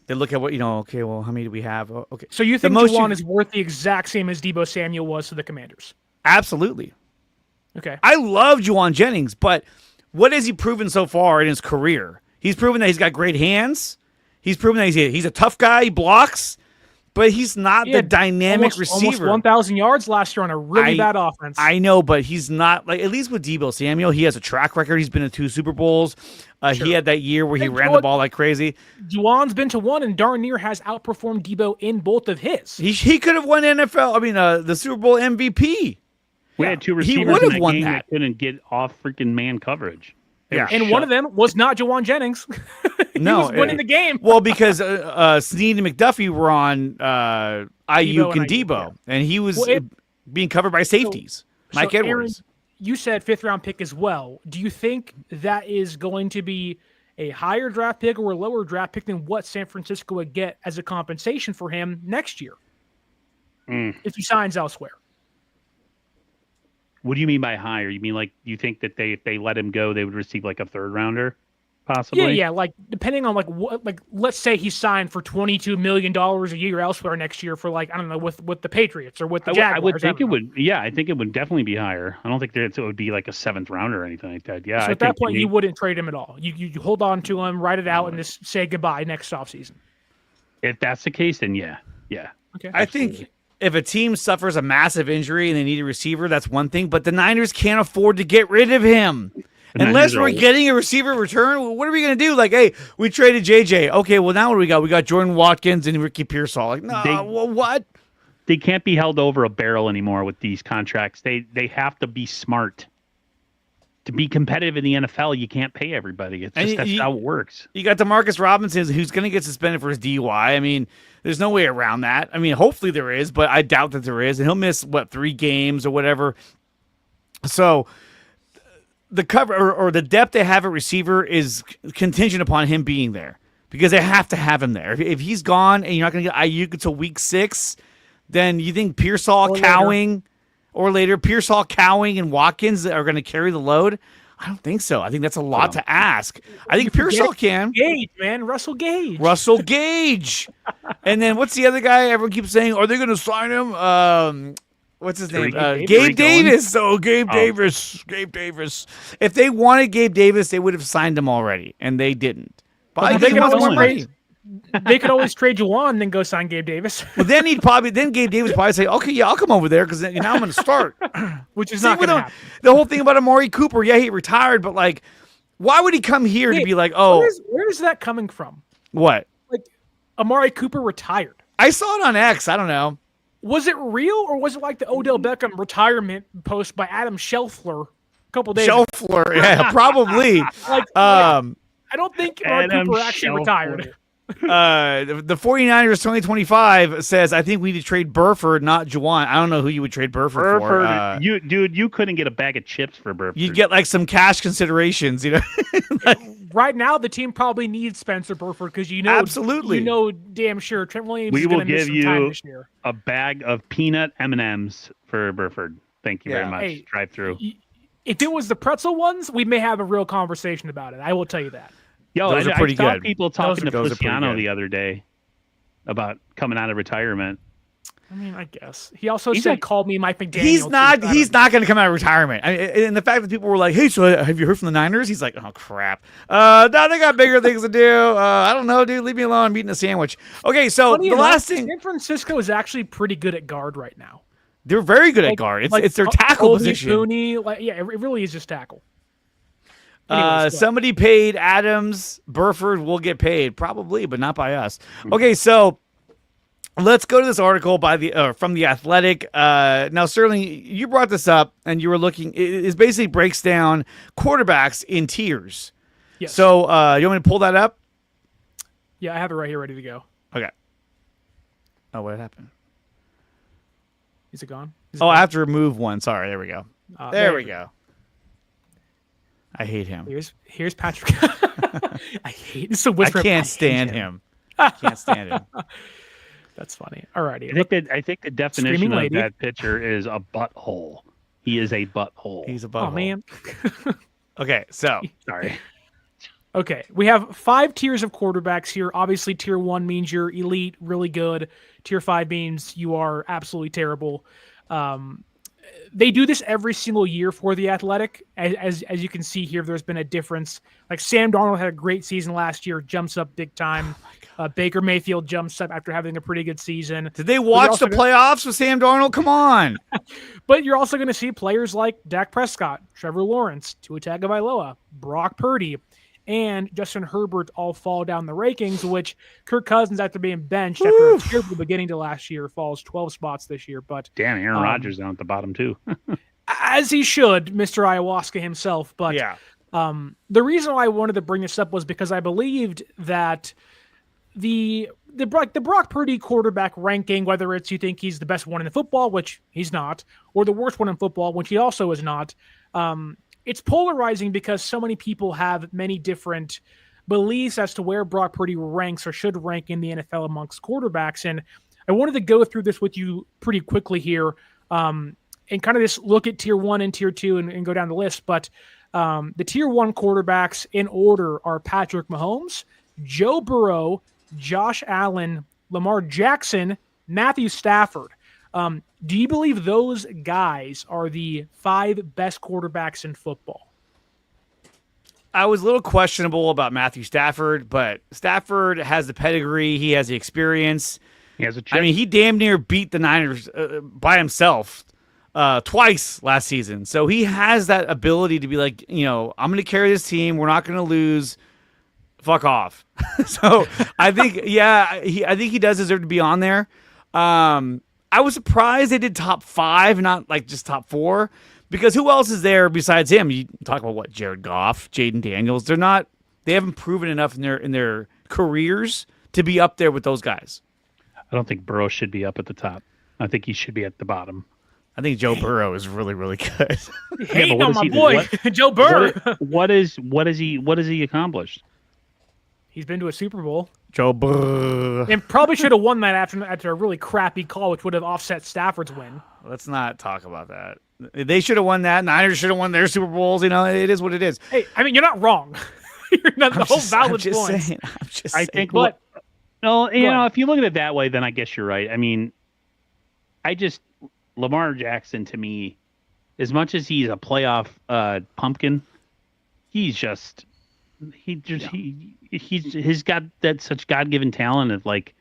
They look at what, okay, well, how many do we have? Oh, okay. So you think Juwan is worth the exact same as Deebo Samuel was to the Commanders? Absolutely. Okay. I love Juwan Jennings, but what has he proven so far in his career? He's proven that he's got great hands. He's proven that he's a tough guy. He blocks, but he's not the dynamic receiver. Almost 1,000 yards last year on a really bad offense. I know, but he's not, like, at least with Deebo Samuel, he has a track record. He's been in 2 Super Bowls. Sure. He had that year where he ran the ball like crazy. Juwan's been to 1 and darn near has outperformed Deebo in both of his. He could have won the Super Bowl MVP. We had 2 receivers in that game that couldn't get off freaking man coverage. And one of them was not Juwan Jennings. He was winning the game. Well, because Snead and McDuffie were on Ayuk and Deebo, and he was being covered by safeties. Mike Edwards. Aaron, you said 5th-round pick as well. Do you think that is going to be a higher draft pick or a lower draft pick than what San Francisco would get as a compensation for him next year if he signs elsewhere. What do you mean by higher? You mean like you think that if they let him go, they would receive like a third rounder, possibly? Yeah. Like depending on what, like let's say he signed for $22 million a year elsewhere next year for like I don't know with the Patriots or with the Jaguars. I would think it would. Yeah, I think it would definitely be higher. I don't think that it would be like a 7th rounder or anything like that. Yeah. So at that point, you wouldn't trade him at all. You hold on to him, write it out, and just say goodbye next offseason. If that's the case, then yeah. Okay. I think if a team suffers a massive injury and they need a receiver, that's one thing. But the Niners can't afford to get rid of him. Unless we're getting a receiver return, what are we going to do? Like, hey, we traded JJ. Okay, well, now what do we got? We got Jordan Watkins and Ricky Pearsall. Like, no, what? They can't be held over a barrel anymore with these contracts. They have to be smart. To be competitive in the NFL, you can't pay everybody. It's just that's how it works. You got DeMarcus Robinson, who's going to get suspended for his DUI. I mean, there's no way around that. I mean, hopefully there is, but I doubt that there is. And he'll miss, 3 games or whatever. So the cover or the depth they have at receiver is contingent upon him being there because they have to have him there. If he's gone and you're not going to get Ayuk until week 6, then you think Pearsall, Cowing, and Watkins are going to carry the load? I don't think so. I think that's a lot to ask. I think Pearsall can. Gage, man. Russell Gage. And then what's the other guy everyone keeps saying? Are they going to sign him? What's his name? Gabe Davis. Davis. Gabe Davis. If they wanted Gabe Davis, they would have signed him already, and they didn't. But they could always trade you on and then go sign Gabe Davis. Well, then Gabe Davis probably say, okay, yeah, I'll come over there because now I'm going to start. Which is not going to happen. The whole thing about Amari Cooper, yeah, he retired, but like, why would he come here to be like, oh. Where is that coming from? What? Like, Amari Cooper retired. I saw it on X. I don't know. Was it real or was it like the Odell Beckham retirement post by Adam Scheffler a couple days ago? Scheffler, yeah, probably. I don't think Amari Cooper actually retired. The 49ers 2025 says, I think we need to trade Burford, not Juwan. I don't know who you would trade Burford for. You couldn't get a bag of chips for Burford. You'd get like some cash considerations, you know. Right now, the team probably needs Spencer Burford because absolutely, damn sure Trent Williams we is will going to miss some time this year. A bag of peanut M&Ms for Burford. Thank you very much. Hey, drive through. If it was the pretzel ones, we may have a real conversation about it. I will tell you that. Yo, those are pretty good. I saw people talking to Feliciano the other day about coming out of retirement. I mean, I guess he also said, "Call me Mike McDaniel." He's not going to come out of retirement. And the fact that people were like, "Hey, so have you heard from the Niners?" He's like, "Oh crap, no, they got bigger things to do. I don't know, dude. Leave me alone. I'm eating a sandwich." Okay, so last thing, San Francisco is actually pretty good at guard right now. They're very good at guard. It's their tackle position. Mooney, it really is just tackle. Anyways, somebody paid Adams. Burford will get paid, probably, but not by us. Okay, so let's go to this article from The Athletic. Now, Sterling, you brought this up, and you were looking. It basically breaks down quarterbacks in tiers. Yes. So you want me to pull that up? Yeah, I have it right here ready to go. Okay. Oh, what happened? Is it gone? I have to remove one. Sorry, there we go. There we go. I hate him. Here's Patrick. I hate this. I can't stand him. I can't stand him. That's funny. Alrighty. I think the definition of that pitcher is a butthole. He is a butthole. He's a butthole. Oh man. Okay, so sorry. Okay, we have 5 tiers of quarterbacks here. Obviously, tier 1 means you're elite, really good. Tier 5 means you are absolutely terrible. They do this every single year for The Athletic. As you can see here, there's been a difference. Like Sam Darnold had a great season last year, jumps up big time. Baker Mayfield jumps up after having a pretty good season. Did they watch the playoffs with Sam Darnold? Come on. But you're also going to see players like Dak Prescott, Trevor Lawrence, Tua Tagovailoa, Brock Purdy, and Justin Herbert all fall down the rankings, which Kirk Cousins, after being benched after a terrible beginning to last year, falls 12 spots this year. But damn, Aaron Rodgers down at the bottom too. As he should, Mr. Ayahuasca himself. But yeah. The reason why I wanted to bring this up was because I believed that the Brock Purdy quarterback ranking, whether it's you think he's the best one in football, which he's not, or the worst one in football, which he also is not, it's polarizing because so many people have many different beliefs as to where Brock Purdy ranks or should rank in the NFL amongst quarterbacks. And I wanted to go through this with you pretty quickly here, and kind of just look at tier 1 and tier 2 and go down the list. But the tier 1 quarterbacks in order are Patrick Mahomes, Joe Burrow, Josh Allen, Lamar Jackson, Matthew Stafford. Do you believe those guys are the 5 best quarterbacks in football? I was a little questionable about Matthew Stafford, but Stafford has the pedigree. He has the experience. He has a chip. I mean, he damn near beat the Niners by himself twice last season. So he has that ability to be like, I'm going to carry this team. We're not going to lose. Fuck off. So I think, I think he does deserve to be on there. I was surprised they did top 5, not like just top 4, because who else is there besides him? You talk about what, Jared Goff, Jaden Daniels. They haven't proven enough in their careers to be up there with those guys. I don't think Burrow should be up at the top. I think he should be at the bottom. I think Joe Burrow is really, really good. Hating on my boy, Joe Burrow. What has he accomplished? He's been to a Super Bowl. Joe Burrow. And probably should have won that after a really crappy call, which would have offset Stafford's win. Let's not talk about that. They should have won that. Niners should have won their Super Bowls. It is what it is. Hey, I mean, you're not wrong. You're not the whole valid point. I think, but if you look at it that way, then I guess you're right. I mean, Lamar Jackson, to me, as much as he's a playoff pumpkin, he's got that such God-given talent of like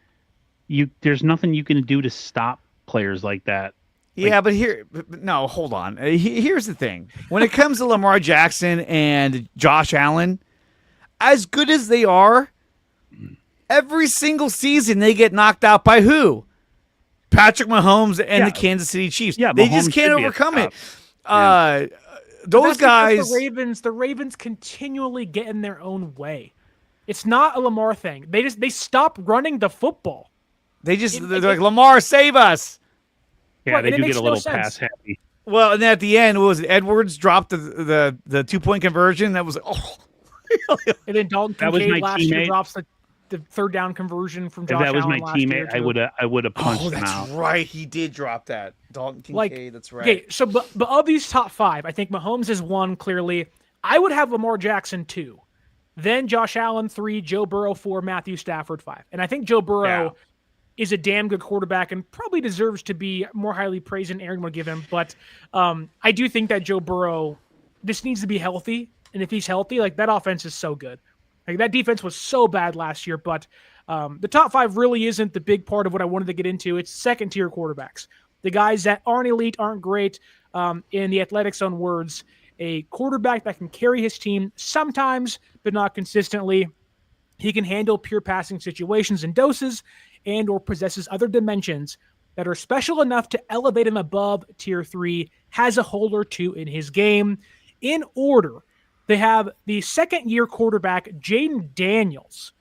there's nothing you can do to stop players like that. Yeah, but hold on. Here's the thing. When it comes to Lamar Jackson and Josh Allen, as good as they are, every single season they get knocked out by who? Patrick Mahomes and the Kansas City Chiefs. Yeah, they just can't overcome it. Those guys, the Ravens continually get in their own way. It's not a Lamar thing. They stop running the football. They're like, Lamar, save us. Yeah, right, they do get a little pass happy. Well, and then at the end, what was it? Edwards dropped the 2-point conversion. That was and then Dalton Kincaid last year drops the third down conversion from Josh Allen. If that was my teammate, I would have punched him out. That's right. He did drop that. Dalton Kincaid, that's right. Okay, so but of these top 5, I think Mahomes is 1 clearly. I would have Lamar Jackson 2. Then Josh Allen 3, Joe Burrow 4, Matthew Stafford 5. And I think Joe Burrow is a damn good quarterback and probably deserves to be more highly praised than Aaron would give him. But I do think that Joe Burrow just needs to be healthy. And if he's healthy, like that offense is so good. Like that defense was so bad last year, but the top 5 really isn't the big part of what I wanted to get into. It's second-tier quarterbacks. The guys that aren't elite, aren't great. In the Athletics' own words, a quarterback that can carry his team sometimes, but not consistently. He can handle pure passing situations and doses and or possesses other dimensions that are special enough to elevate him above tier 3, has a hole or two in his game. In order, they have the second-year quarterback, Jaden Daniels.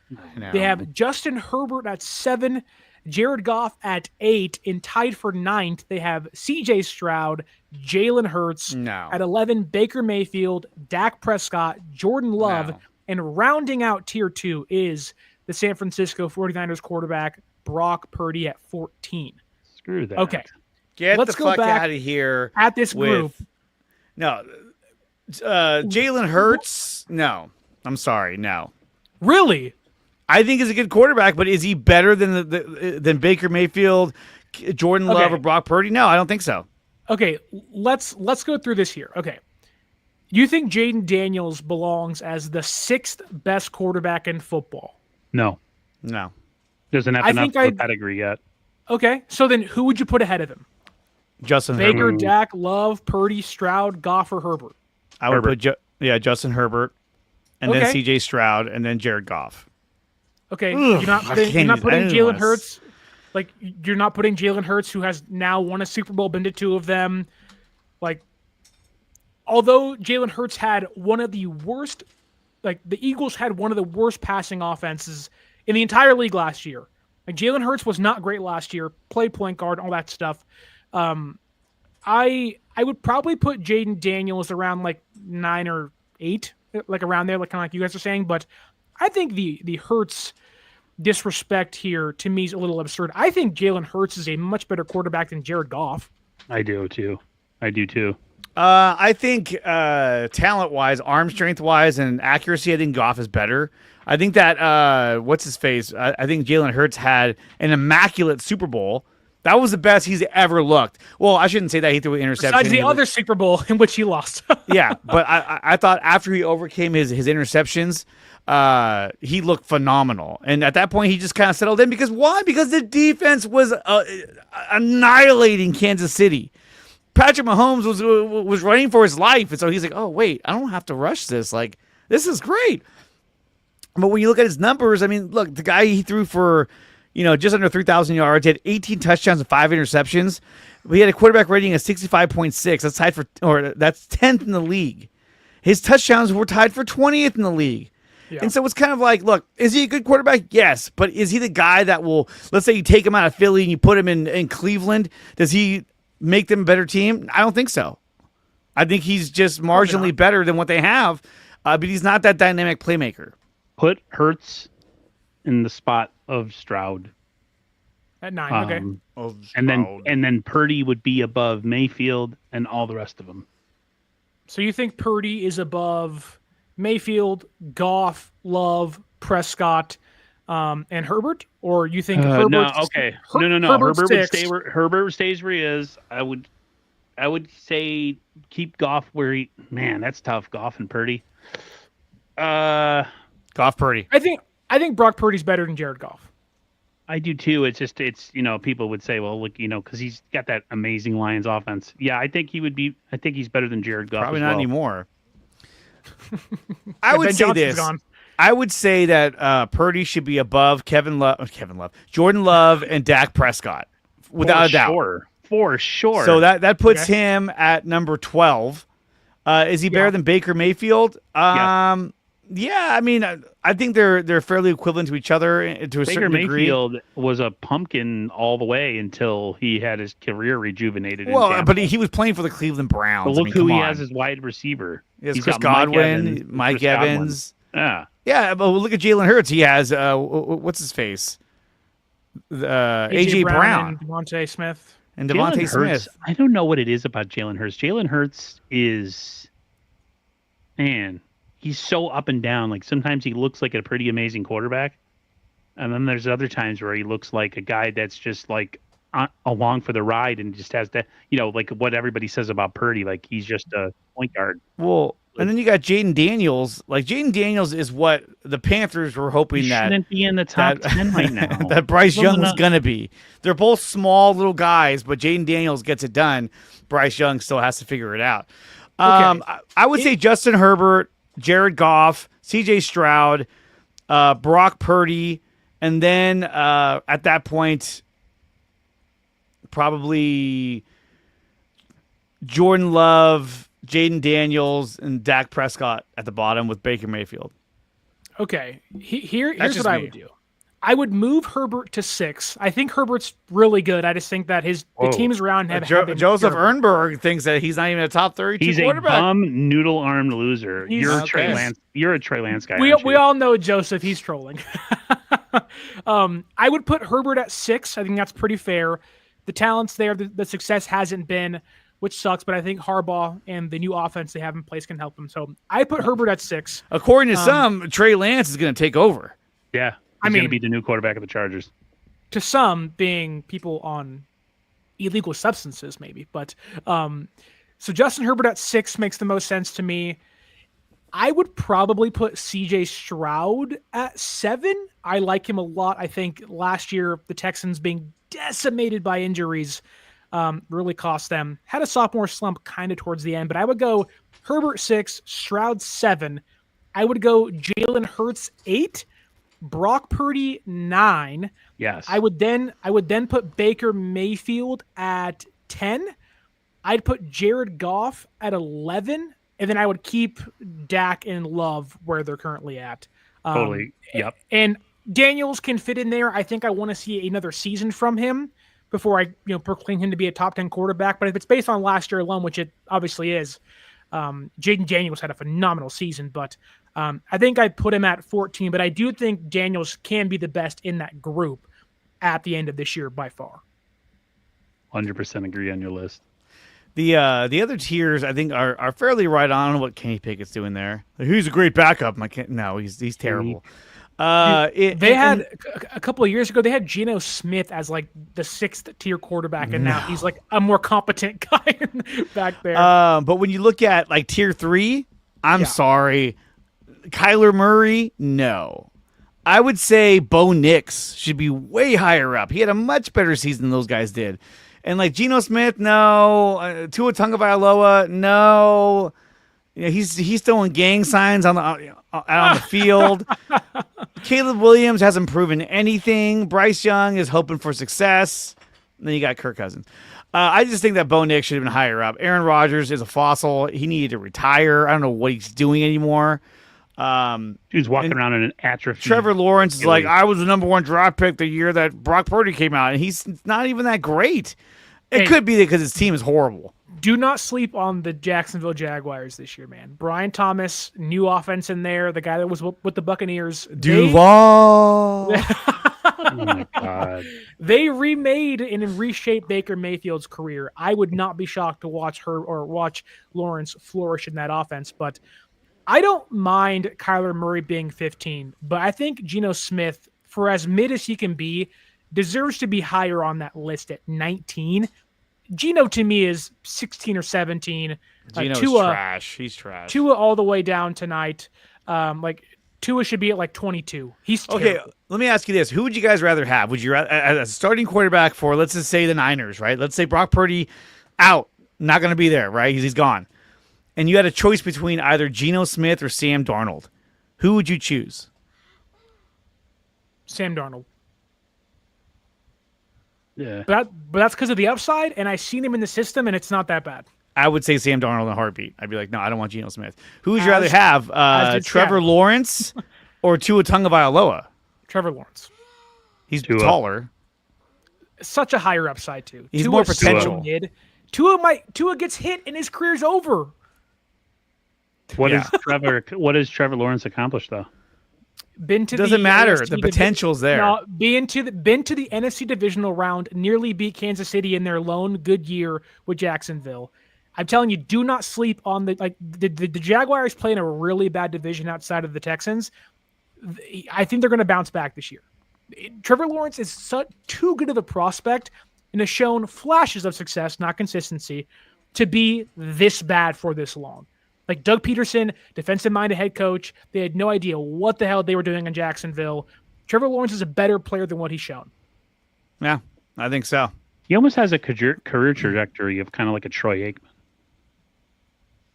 They have Justin Herbert at 7, Jared Goff at 8, and tied for 9th, they have CJ Stroud, Jalen Hurts at 11, Baker Mayfield, Dak Prescott, Jordan Love, and rounding out tier 2 is the San Francisco 49ers quarterback, Brock Purdy at 14. Screw that. Okay. Let's go fuck out of here. At this group. Jalen Hurts, no. I'm sorry, no. Really? I think he's a good quarterback, but is he better than Baker Mayfield, Jordan Love, or Brock Purdy? No, I don't think so. Okay, let's go through this here. Okay. You think Jaden Daniels belongs as the 6th best quarterback in football? No. Doesn't have enough pedigree yet. Okay, so then who would you put ahead of him? Justin Baker, Herbert. Dak, Love, Purdy, Stroud, Goff, or Herbert? I would put Justin Herbert, and then CJ Stroud, and then Jared Goff. Okay, you're not putting Jalen Hurts. Like, you're not putting Jalen Hurts, who has now won a Super Bowl, been to 2 of them. Like, although Jalen Hurts had one of the worst, like the Eagles had one of the worst passing offenses in the entire league last year. Like, Jalen Hurts was not great last year, played point guard, all that stuff. I would probably put Jaden Daniels around like 9 or 8, like around there, like kind of like you guys are saying. But I think the Hurts disrespect here to me is a little absurd. I think Jalen Hurts is a much better quarterback than Jared Goff. I do too. I think talent-wise, arm strength-wise, and accuracy, I think Goff is better. I think that what's his face? I think Jalen Hurts had an immaculate Super Bowl. That was the best he's ever looked. Well, I shouldn't say that. He threw an interception. Besides the other Super Bowl in which he lost. Yeah, but I thought after he overcame his interceptions, he looked phenomenal. And at that point, he just kind of settled in. Because why? Because the defense was annihilating Kansas City. Patrick Mahomes was running for his life. And so he's like, oh, wait, I don't have to rush this. Like, this is great. But when you look at his numbers, I mean, look, the guy he threw for, just under 3,000 yards, he had 18 touchdowns and 5 interceptions. He had a quarterback rating of 65.6. That's tied that's 10th in the league. His touchdowns were tied for 20th in the league. Yeah. And so it's kind of like, look, is he a good quarterback? Yes. But is he the guy that will, let's say you take him out of Philly and you put him in Cleveland, does he make them a better team? I don't think so. I think he's just marginally better than what they have, but he's not that dynamic playmaker. Put Hurts in the spot of Stroud at 9. Okay, and then Purdy would be above Mayfield and all the rest of them. So you think Purdy is above Mayfield, Goff, Love, Prescott, and Herbert, or you think Herbert? No, okay, no. Herbert stays where he is. I would say keep Goff where he. Man, that's tough. Goff and Purdy. Goff, Purdy. I think Brock Purdy's better than Jared Goff. I do too. It's people would say, well, look, because he's got that amazing Lions offense. Yeah, I think he's better than Jared Goff. Probably not anymore. I would say this. I would say that Purdy should be above Jordan Love, and Dak Prescott, without a doubt. For sure. So that puts him at number 12. Is he better than Baker Mayfield? Yeah, I mean, I think they're fairly equivalent to each other to a certain degree. Baker Mayfield was a pumpkin all the way until he had his career rejuvenated. Well, but he was playing for the Cleveland Browns. But look who he has as wide receiver. He's Chris Godwin, Mike Evans. Yeah. Yeah, but look at Jalen Hurts. He has what's his face? AJ Brown and Devontae Smith. And Devontae Smith. I don't know what it is about Jalen Hurts. Jalen Hurts is, man, he's so up and down. Like sometimes he looks like a pretty amazing quarterback, and then there's other times where he looks like a guy that's just like along for the ride and just has that, like what everybody says about Purdy, like he's just a point guard. Well, and then you got Jaden Daniels. Like Jaden Daniels is what the Panthers were hoping he shouldn't be in the top 10 right now. That Bryce Young's gonna be. They're both small little guys, but Jaden Daniels gets it done. Bryce Young still has to figure it out. I would say Justin Herbert, Jared Goff, C.J. Stroud, Brock Purdy, and then at that point, probably Jordan Love, Jaden Daniels, and Dak Prescott at the bottom with Baker Mayfield. Okay, here's what I would do. I would move Herbert to 6. I think Herbert's really good. I just think that the teams around him have been Joseph Ehrenberg thinks that he's not even a top 32 quarterback. He's a bum, noodle-armed loser. You're a Trey Lance guy. We all know Joseph. He's trolling. I would put Herbert at 6. I think that's pretty fair. The talent's there. The success hasn't been, which sucks, but I think Harbaugh and the new offense they have in place can help him. So I put Herbert at 6. According to some, Trey Lance is going to take over. Yeah. He's going to be the new quarterback of the Chargers. To some, being people on illegal substances, maybe. But so Justin Herbert at 6 makes the most sense to me. I would probably put C.J. Stroud at 7. I like him a lot. I think last year the Texans being decimated by injuries really cost them. Had a sophomore slump kind of towards the end, but I would go Herbert 6, Stroud 7. I would go Jalen Hurts 8. Brock Purdy 9. Yes. I would then put Baker Mayfield at 10. I'd put Jared Goff at 11, and then I would keep Dak and Love where they're currently at. Totally. Yep. And Daniels can fit in there. I think I want to see another season from him before I proclaim him to be a top 10 quarterback. But if it's based on last year alone, which it obviously is, Jaden Daniels had a phenomenal season, but I think I'd put him at 14. But I do think Daniels can be the best in that group at the end of this year by far. 100% agree on your list. The other tiers I think are fairly right on what Kenny Pickett's doing there. Like, he's a great backup. No, he's terrible. They had a couple of years ago. They had Geno Smith as like the 6th tier quarterback, and now he's like a more competent guy back there. But when you look at like tier 3, I'm sorry, Kyler Murray. No, I would say Bo Nix should be way higher up. He had a much better season than those guys did. And like Geno Smith, no. Tua Tagovailoa, no. He's throwing gang signs on the field. Caleb Williams hasn't proven anything. Bryce Young is hoping for success. And then you got Kirk Cousins. I just think that Bo Nix should have been higher up. Aaron Rodgers is a fossil. He needed to retire. I don't know what he's doing anymore. He's walking around in an atrophy. Trevor Lawrence is like, I was the number 1 draft pick the year that Brock Purdy came out, and he's not even that great. It could be because his team is horrible. Do not sleep on the Jacksonville Jaguars this year, man. Brian Thomas, new offense in there. The guy that was with the Buccaneers. Duval. Oh, my God. They remade and reshaped Baker Mayfield's career. I would not be shocked to watch Lawrence flourish in that offense, but I don't mind Kyler Murray being 15, but I think Geno Smith, for as mid as he can be, deserves to be higher on that list at 19. Geno to me is 16 or 17. Geno's Tua, trash. He's trash. Tua all the way down tonight. Tua should be at like 22. He's terrible. Okay. Let me ask you this: who would you guys rather have? Would you rather as a starting quarterback for, let's just say, the Niners, right? Let's say Brock Purdy out, not going to be there, right? He's gone, and you had a choice between either Geno Smith or Sam Darnold. Who would you choose? Sam Darnold. Yeah. But that's because of the upside, and I've seen him in the system, and it's not that bad. I would say Sam Darnold in a heartbeat. I'd be like, no, I don't want Geno Smith. Who would you rather have, Trevor Lawrence or Tua Tagovailoa? Trevor Lawrence. He's taller. Such a higher upside too. He's more potential. Tua gets hit and his career's over. What has Trevor Lawrence accomplished though? Doesn't matter. The potential's there. No, been to the NFC divisional round, nearly beat Kansas City in their lone good year with Jacksonville. I'm telling you, do not sleep on the Jaguars playing a really bad division outside of the Texans. I think they're going to bounce back this year. Trevor Lawrence is too good of a prospect and has shown flashes of success, not consistency, to be this bad for this long. Like Doug Peterson, defensive-minded head coach, they had no idea what the hell they were doing in Jacksonville. Trevor Lawrence is a better player than what he's shown. Yeah, I think so. He almost has a career trajectory of kind of like a Troy Aikman.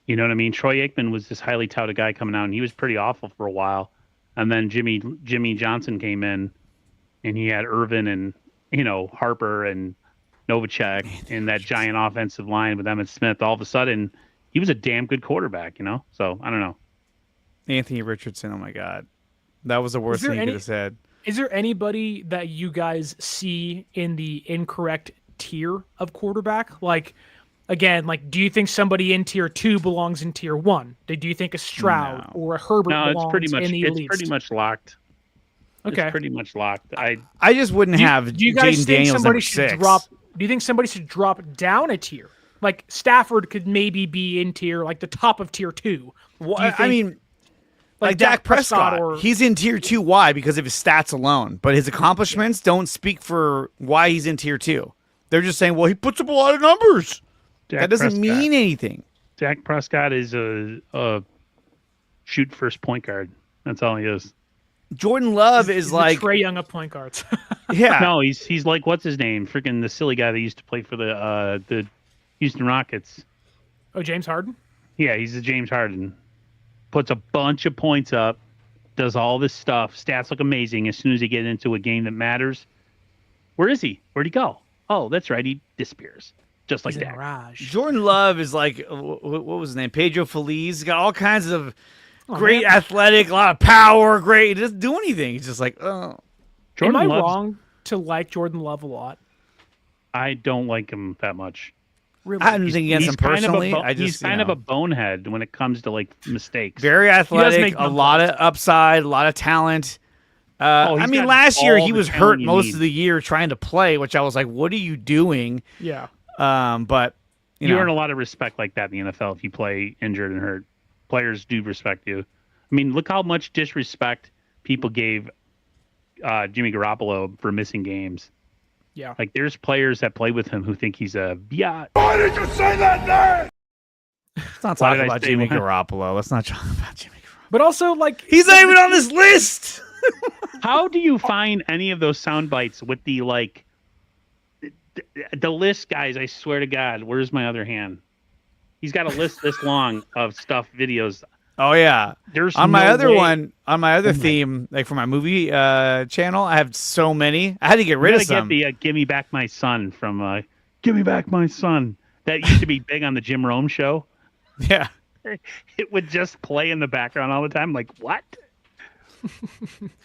You know what I mean? Troy Aikman was this highly touted guy coming out, and he was pretty awful for a while. And then Jimmy Johnson came in, and he had Irvin and Harper and Novacek in that giant offensive line with Emmitt Smith. All of a sudden, he was a damn good quarterback, So I don't know. Anthony Richardson, oh my God. That was the worst thing he could have said. Is there anybody that you guys see in the incorrect tier of quarterback? Like, again, do you think somebody in tier 2 belongs in tier 1? Do you think a Stroud or a Herbert belongs in the elite? It's pretty much locked. Okay. It's pretty much locked. I just wouldn't have do you guys Jaden think Daniels somebody number should 6. Do you think somebody should drop down a tier? Like Stafford could maybe be in tier, like the top of tier 2. Well, I mean, like Dak Prescott, he's in tier 2. Why? Because of his stats alone. But his accomplishments don't speak for why he's in tier 2. They're just saying, well, he puts up a lot of numbers. That doesn't mean anything. Dak Prescott is a shoot first point guard. That's all he is. Jordan Love is like Trae Young of point guards. Yeah. No, he's like, what's his name? Freaking the silly guy that used to play for the Houston Rockets. Oh, James Harden? Yeah, he's a James Harden. Puts a bunch of points up, does all this stuff. Stats look amazing. As soon as he gets into a game that matters, where is he? Where'd he go? Oh, that's right. He disappears. Just like that. Jordan Love is like, what was his name? Pedro Feliz. He's got all kinds of great athletic, a lot of power, great. He doesn't do anything. He's just like, oh. Am I wrong to like Jordan Love a lot? I don't like him that much. Really. I didn't think against him personally. He's kind of a bonehead when it comes to like mistakes. Very athletic, a lot of upside, a lot of talent. I mean, last year he was hurt most of the year trying to play, which I was like, "What are you doing?" Yeah. But you earn a lot of respect like that in the NFL if you play injured and hurt. Players do respect you. I mean, look how much disrespect people gave Jimmy Garoppolo for missing games. Yeah. Like, there's players that play with him who think he's a biatch. Why did you say that name? Let's not talk about Jimmy Garoppolo. Let's not talk about Jimmy Garoppolo. But also, like, he's not even on this list. How do you find any of those sound bites with the like the list, guys? I swear to God, where's my other hand? He's got a list this long of stuff, videos. Oh yeah, there's on my other one, on my other theme, like for my movie channel, I have so many. I had to get rid of some. Get the "Give Me Back My Son" from "Give Me Back My Son." That used to be big on the Jim Rome show. Yeah, it would just play in the background all the time. Like what?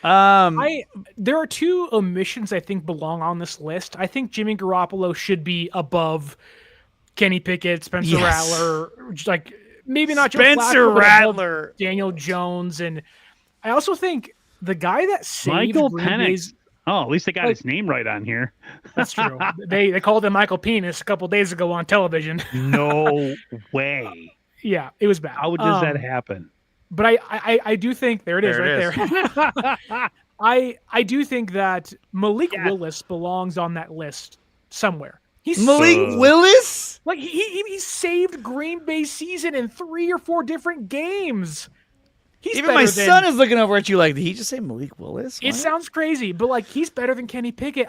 There are two omissions I think belong on this list. I think Jimmy Garoppolo should be above Kenny Pickett, Spencer Rattler, like maybe not Spencer Rattler, Daniel Jones, and I also think the guy that saved Michael Green Penix. Bay's, oh, at least they got his name right on here. That's true. They called him Michael Penis a couple days ago on television. No way. Yeah, it was bad. How does that happen? But I do think there it is there. I do think that Malik Willis belongs on that list somewhere. He's Malik Willis? Like he saved Green Bay's season in 3 or 4 different games. Even my son is looking over at you like, did he just say Malik Willis? It sounds crazy, but like he's better than Kenny Pickett.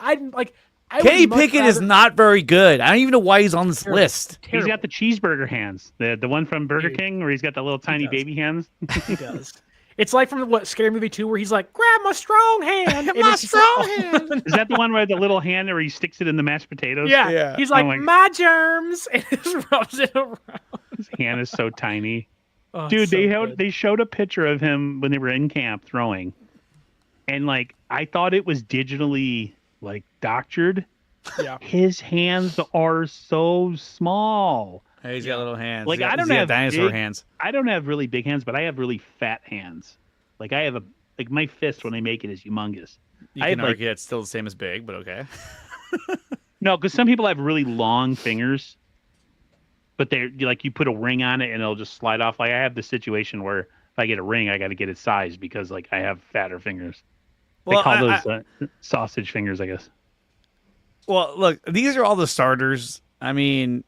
Kenny Pickett is not very good. I don't even know why he's on this list. He's got the cheeseburger hands. The one from Burger King where he's got the little tiny baby hands. He does. It's like from Scary Movie 2 where he's like, grab my strong hand. My strong hand. Is that the one where the little hand where he sticks it in the mashed potatoes? Yeah. He's like, my germs. And just rubs it around. His hand is so tiny. Oh, dude, so they showed a picture of him when they were in camp throwing. And like, I thought it was digitally like doctored. Yeah. His hands are so small. Hey, he's got little hands. Like I don't have dinosaur hands. I don't have really big hands, but I have really fat hands. Like I have my fist when I make it is humongous. You can argue it's still the same as big, but okay. No, because some people have really long fingers, but they're like you put a ring on it and it'll just slide off. Like I have this situation where if I get a ring, I got to get it sized because like I have fatter fingers. Well, they call those sausage fingers, I guess. Well, look, these are all the starters. I mean,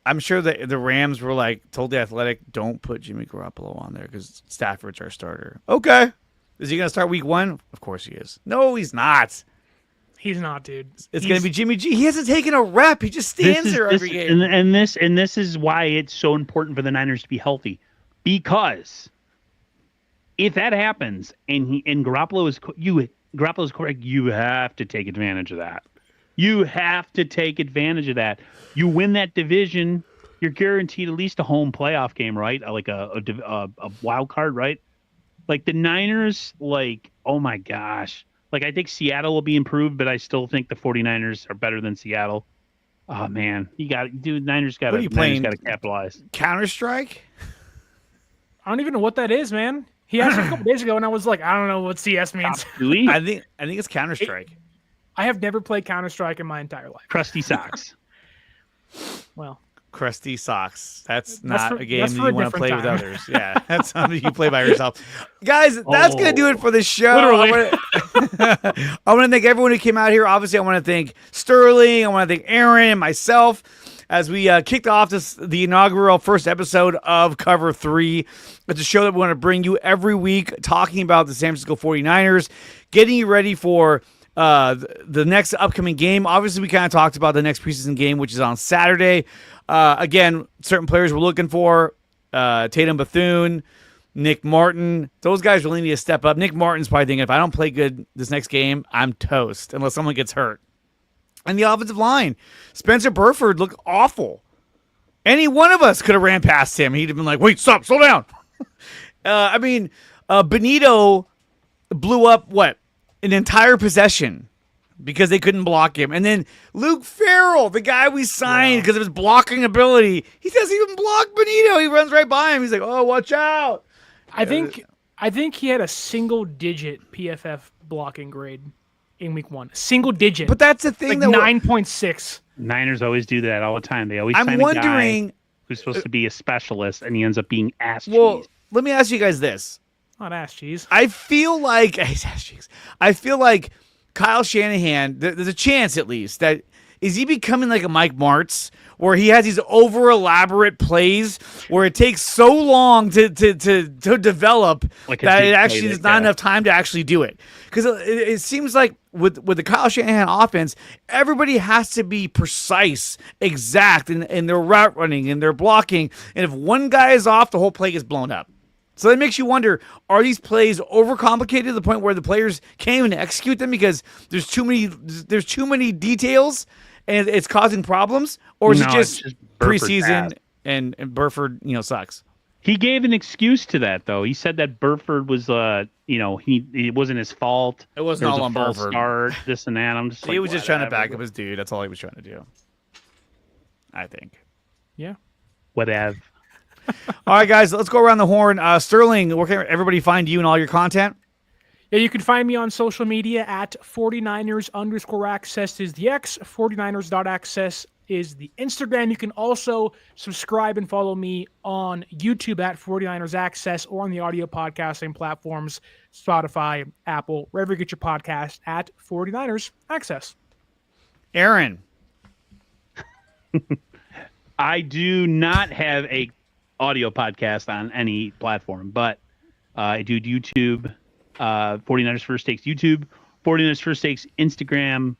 I'm sure that the Rams were like told the Athletic, don't put Jimmy Garoppolo on there because Stafford's our starter. Okay. Is he going to start week 1? Of course he is. No, he's not. He's not, dude. It's going to be Jimmy G. He hasn't taken a rep. He just stands there every game. And this is why it's so important for the Niners to be healthy. Because if that happens and Garoppolo's correct, you have to take advantage of that. You have to take advantage of that. You win that division, you're guaranteed at least a home playoff game, right? Like a wild card, right? Like the Niners, like, oh my gosh. Like I think Seattle will be improved, but I still think the 49ers are better than Seattle. Oh man, Niners got to capitalize. Counter-Strike? I don't even know what that is, man. He asked me a couple days ago, and I was like, I don't know what CS means. I think it's Counter-Strike. I have never played Counter-Strike in my entire life. Crusty Socks. Well, Crusty Socks. That's not a game that you want to play with others. Yeah, that's something you play by yourself. Guys, that's going to do it for the show. I want to thank everyone who came out here. Obviously, I want to thank Sterling. I want to thank Aaron and myself as we kicked off the inaugural first episode of Cover 3. It's a show that we want to bring you every week talking about the San Francisco 49ers, getting you ready for the next upcoming game. Obviously, we kind of talked about the next preseason game, which is on Saturday. Again, certain players we're looking for, Tatum Bethune, Nick Martin. Those guys really need to step up. Nick Martin's probably thinking, if I don't play good this next game, I'm toast, unless someone gets hurt. And the offensive line, Spencer Burford looked awful. Any one of us could have ran past him. He'd have been like, wait, stop, slow down. Benito blew up, an entire possession. because they couldn't block him. And then Luke Farrell, the guy we signed because of his blocking ability, he doesn't even block Benito. He runs right by him. He's like, oh, watch out. I think he had a single-digit PFF blocking grade in week 1. Single digit. But that's the thing, like 9.6. Niners always do that all the time. They always I'm sign wondering, a guy who's supposed to be a specialist, and he ends up being ass well, cheese. let me ask you guys this. Not ass cheese. I feel like Kyle Shanahan, there's a chance at least that is he becoming like a Mike Martz where he has these over elaborate plays where it takes so long to develop Like a that deep it actually play is that- not yeah. enough time to actually do it. Because it seems like with the Kyle Shanahan offense, everybody has to be precise, exact in their route running and their blocking. And if one guy is off, the whole play gets blown up. So that makes you wonder, are these plays overcomplicated to the point where the players can't even execute them because there's too many details and it's causing problems? Or is No, it it's just just Burford's preseason ass. and Burford, sucks? He gave an excuse to that, though. He said that Burford was, it wasn't his fault. It wasn't There was all a on false Burford. start, this and that. I'm just like, He was just trying to back whatever. up his dude. That's all he was trying to do. I think. Yeah. Whatever. All right, guys, let's go around the horn. Sterling, where can everybody find you and all your content? Yeah, you can find me on social media at 49ers_access is the X, 49ers.access is the Instagram. You can also subscribe and follow me on YouTube at 49ers Access or on the audio podcasting platforms, Spotify, Apple, wherever you get your podcast at 49ers Access. Aaron. I do not have a audio podcast on any platform, but I do YouTube, 49ers First Takes YouTube, 49ers First Takes Instagram,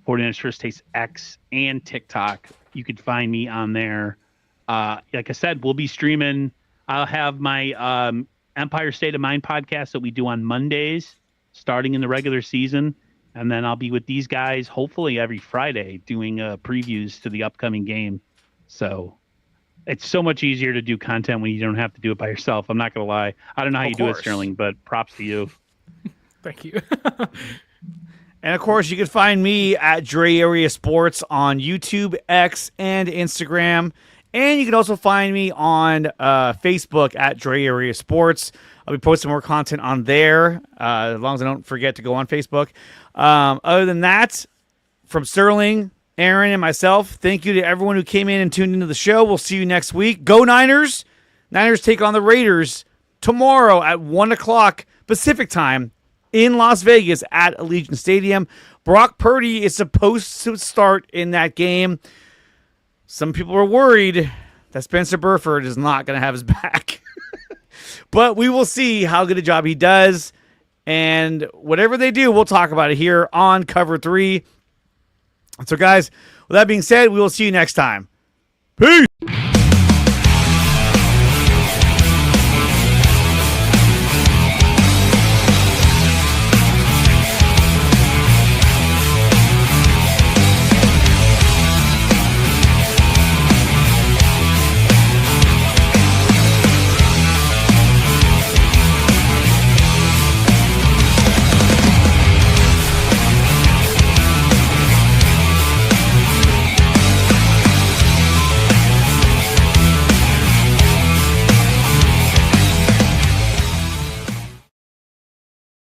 49ers First Takes X, and TikTok. You could find me on there. Like I said, we'll be streaming. I'll have my Empire State of Mind podcast that we do on Mondays, starting in the regular season. And then I'll be with these guys, hopefully every Friday, doing previews to the upcoming game. So it's so much easier to do content when you don't have to do it by yourself. I'm not going to lie. I don't know how you do it, Sterling, but props to you. Thank you. And, of course, you can find me at Dre Area Sports on YouTube, X, and Instagram. And you can also find me on Facebook at Dre Area Sports. I'll be posting more content on there, as long as I don't forget to go on Facebook. Other than that, from Sterling, Aaron, and myself, thank you to everyone who came in and tuned into the show. We'll see you next week. Go Niners! Niners take on the Raiders tomorrow at 1 o'clock Pacific time in Las Vegas at Allegiant Stadium. Brock Purdy is supposed to start in that game. Some people are worried that Spencer Burford is not going to have his back. But we will see how good a job he does. And whatever they do, we'll talk about it here on Cover 3. So, guys, with that being said, we will see you next time. Peace!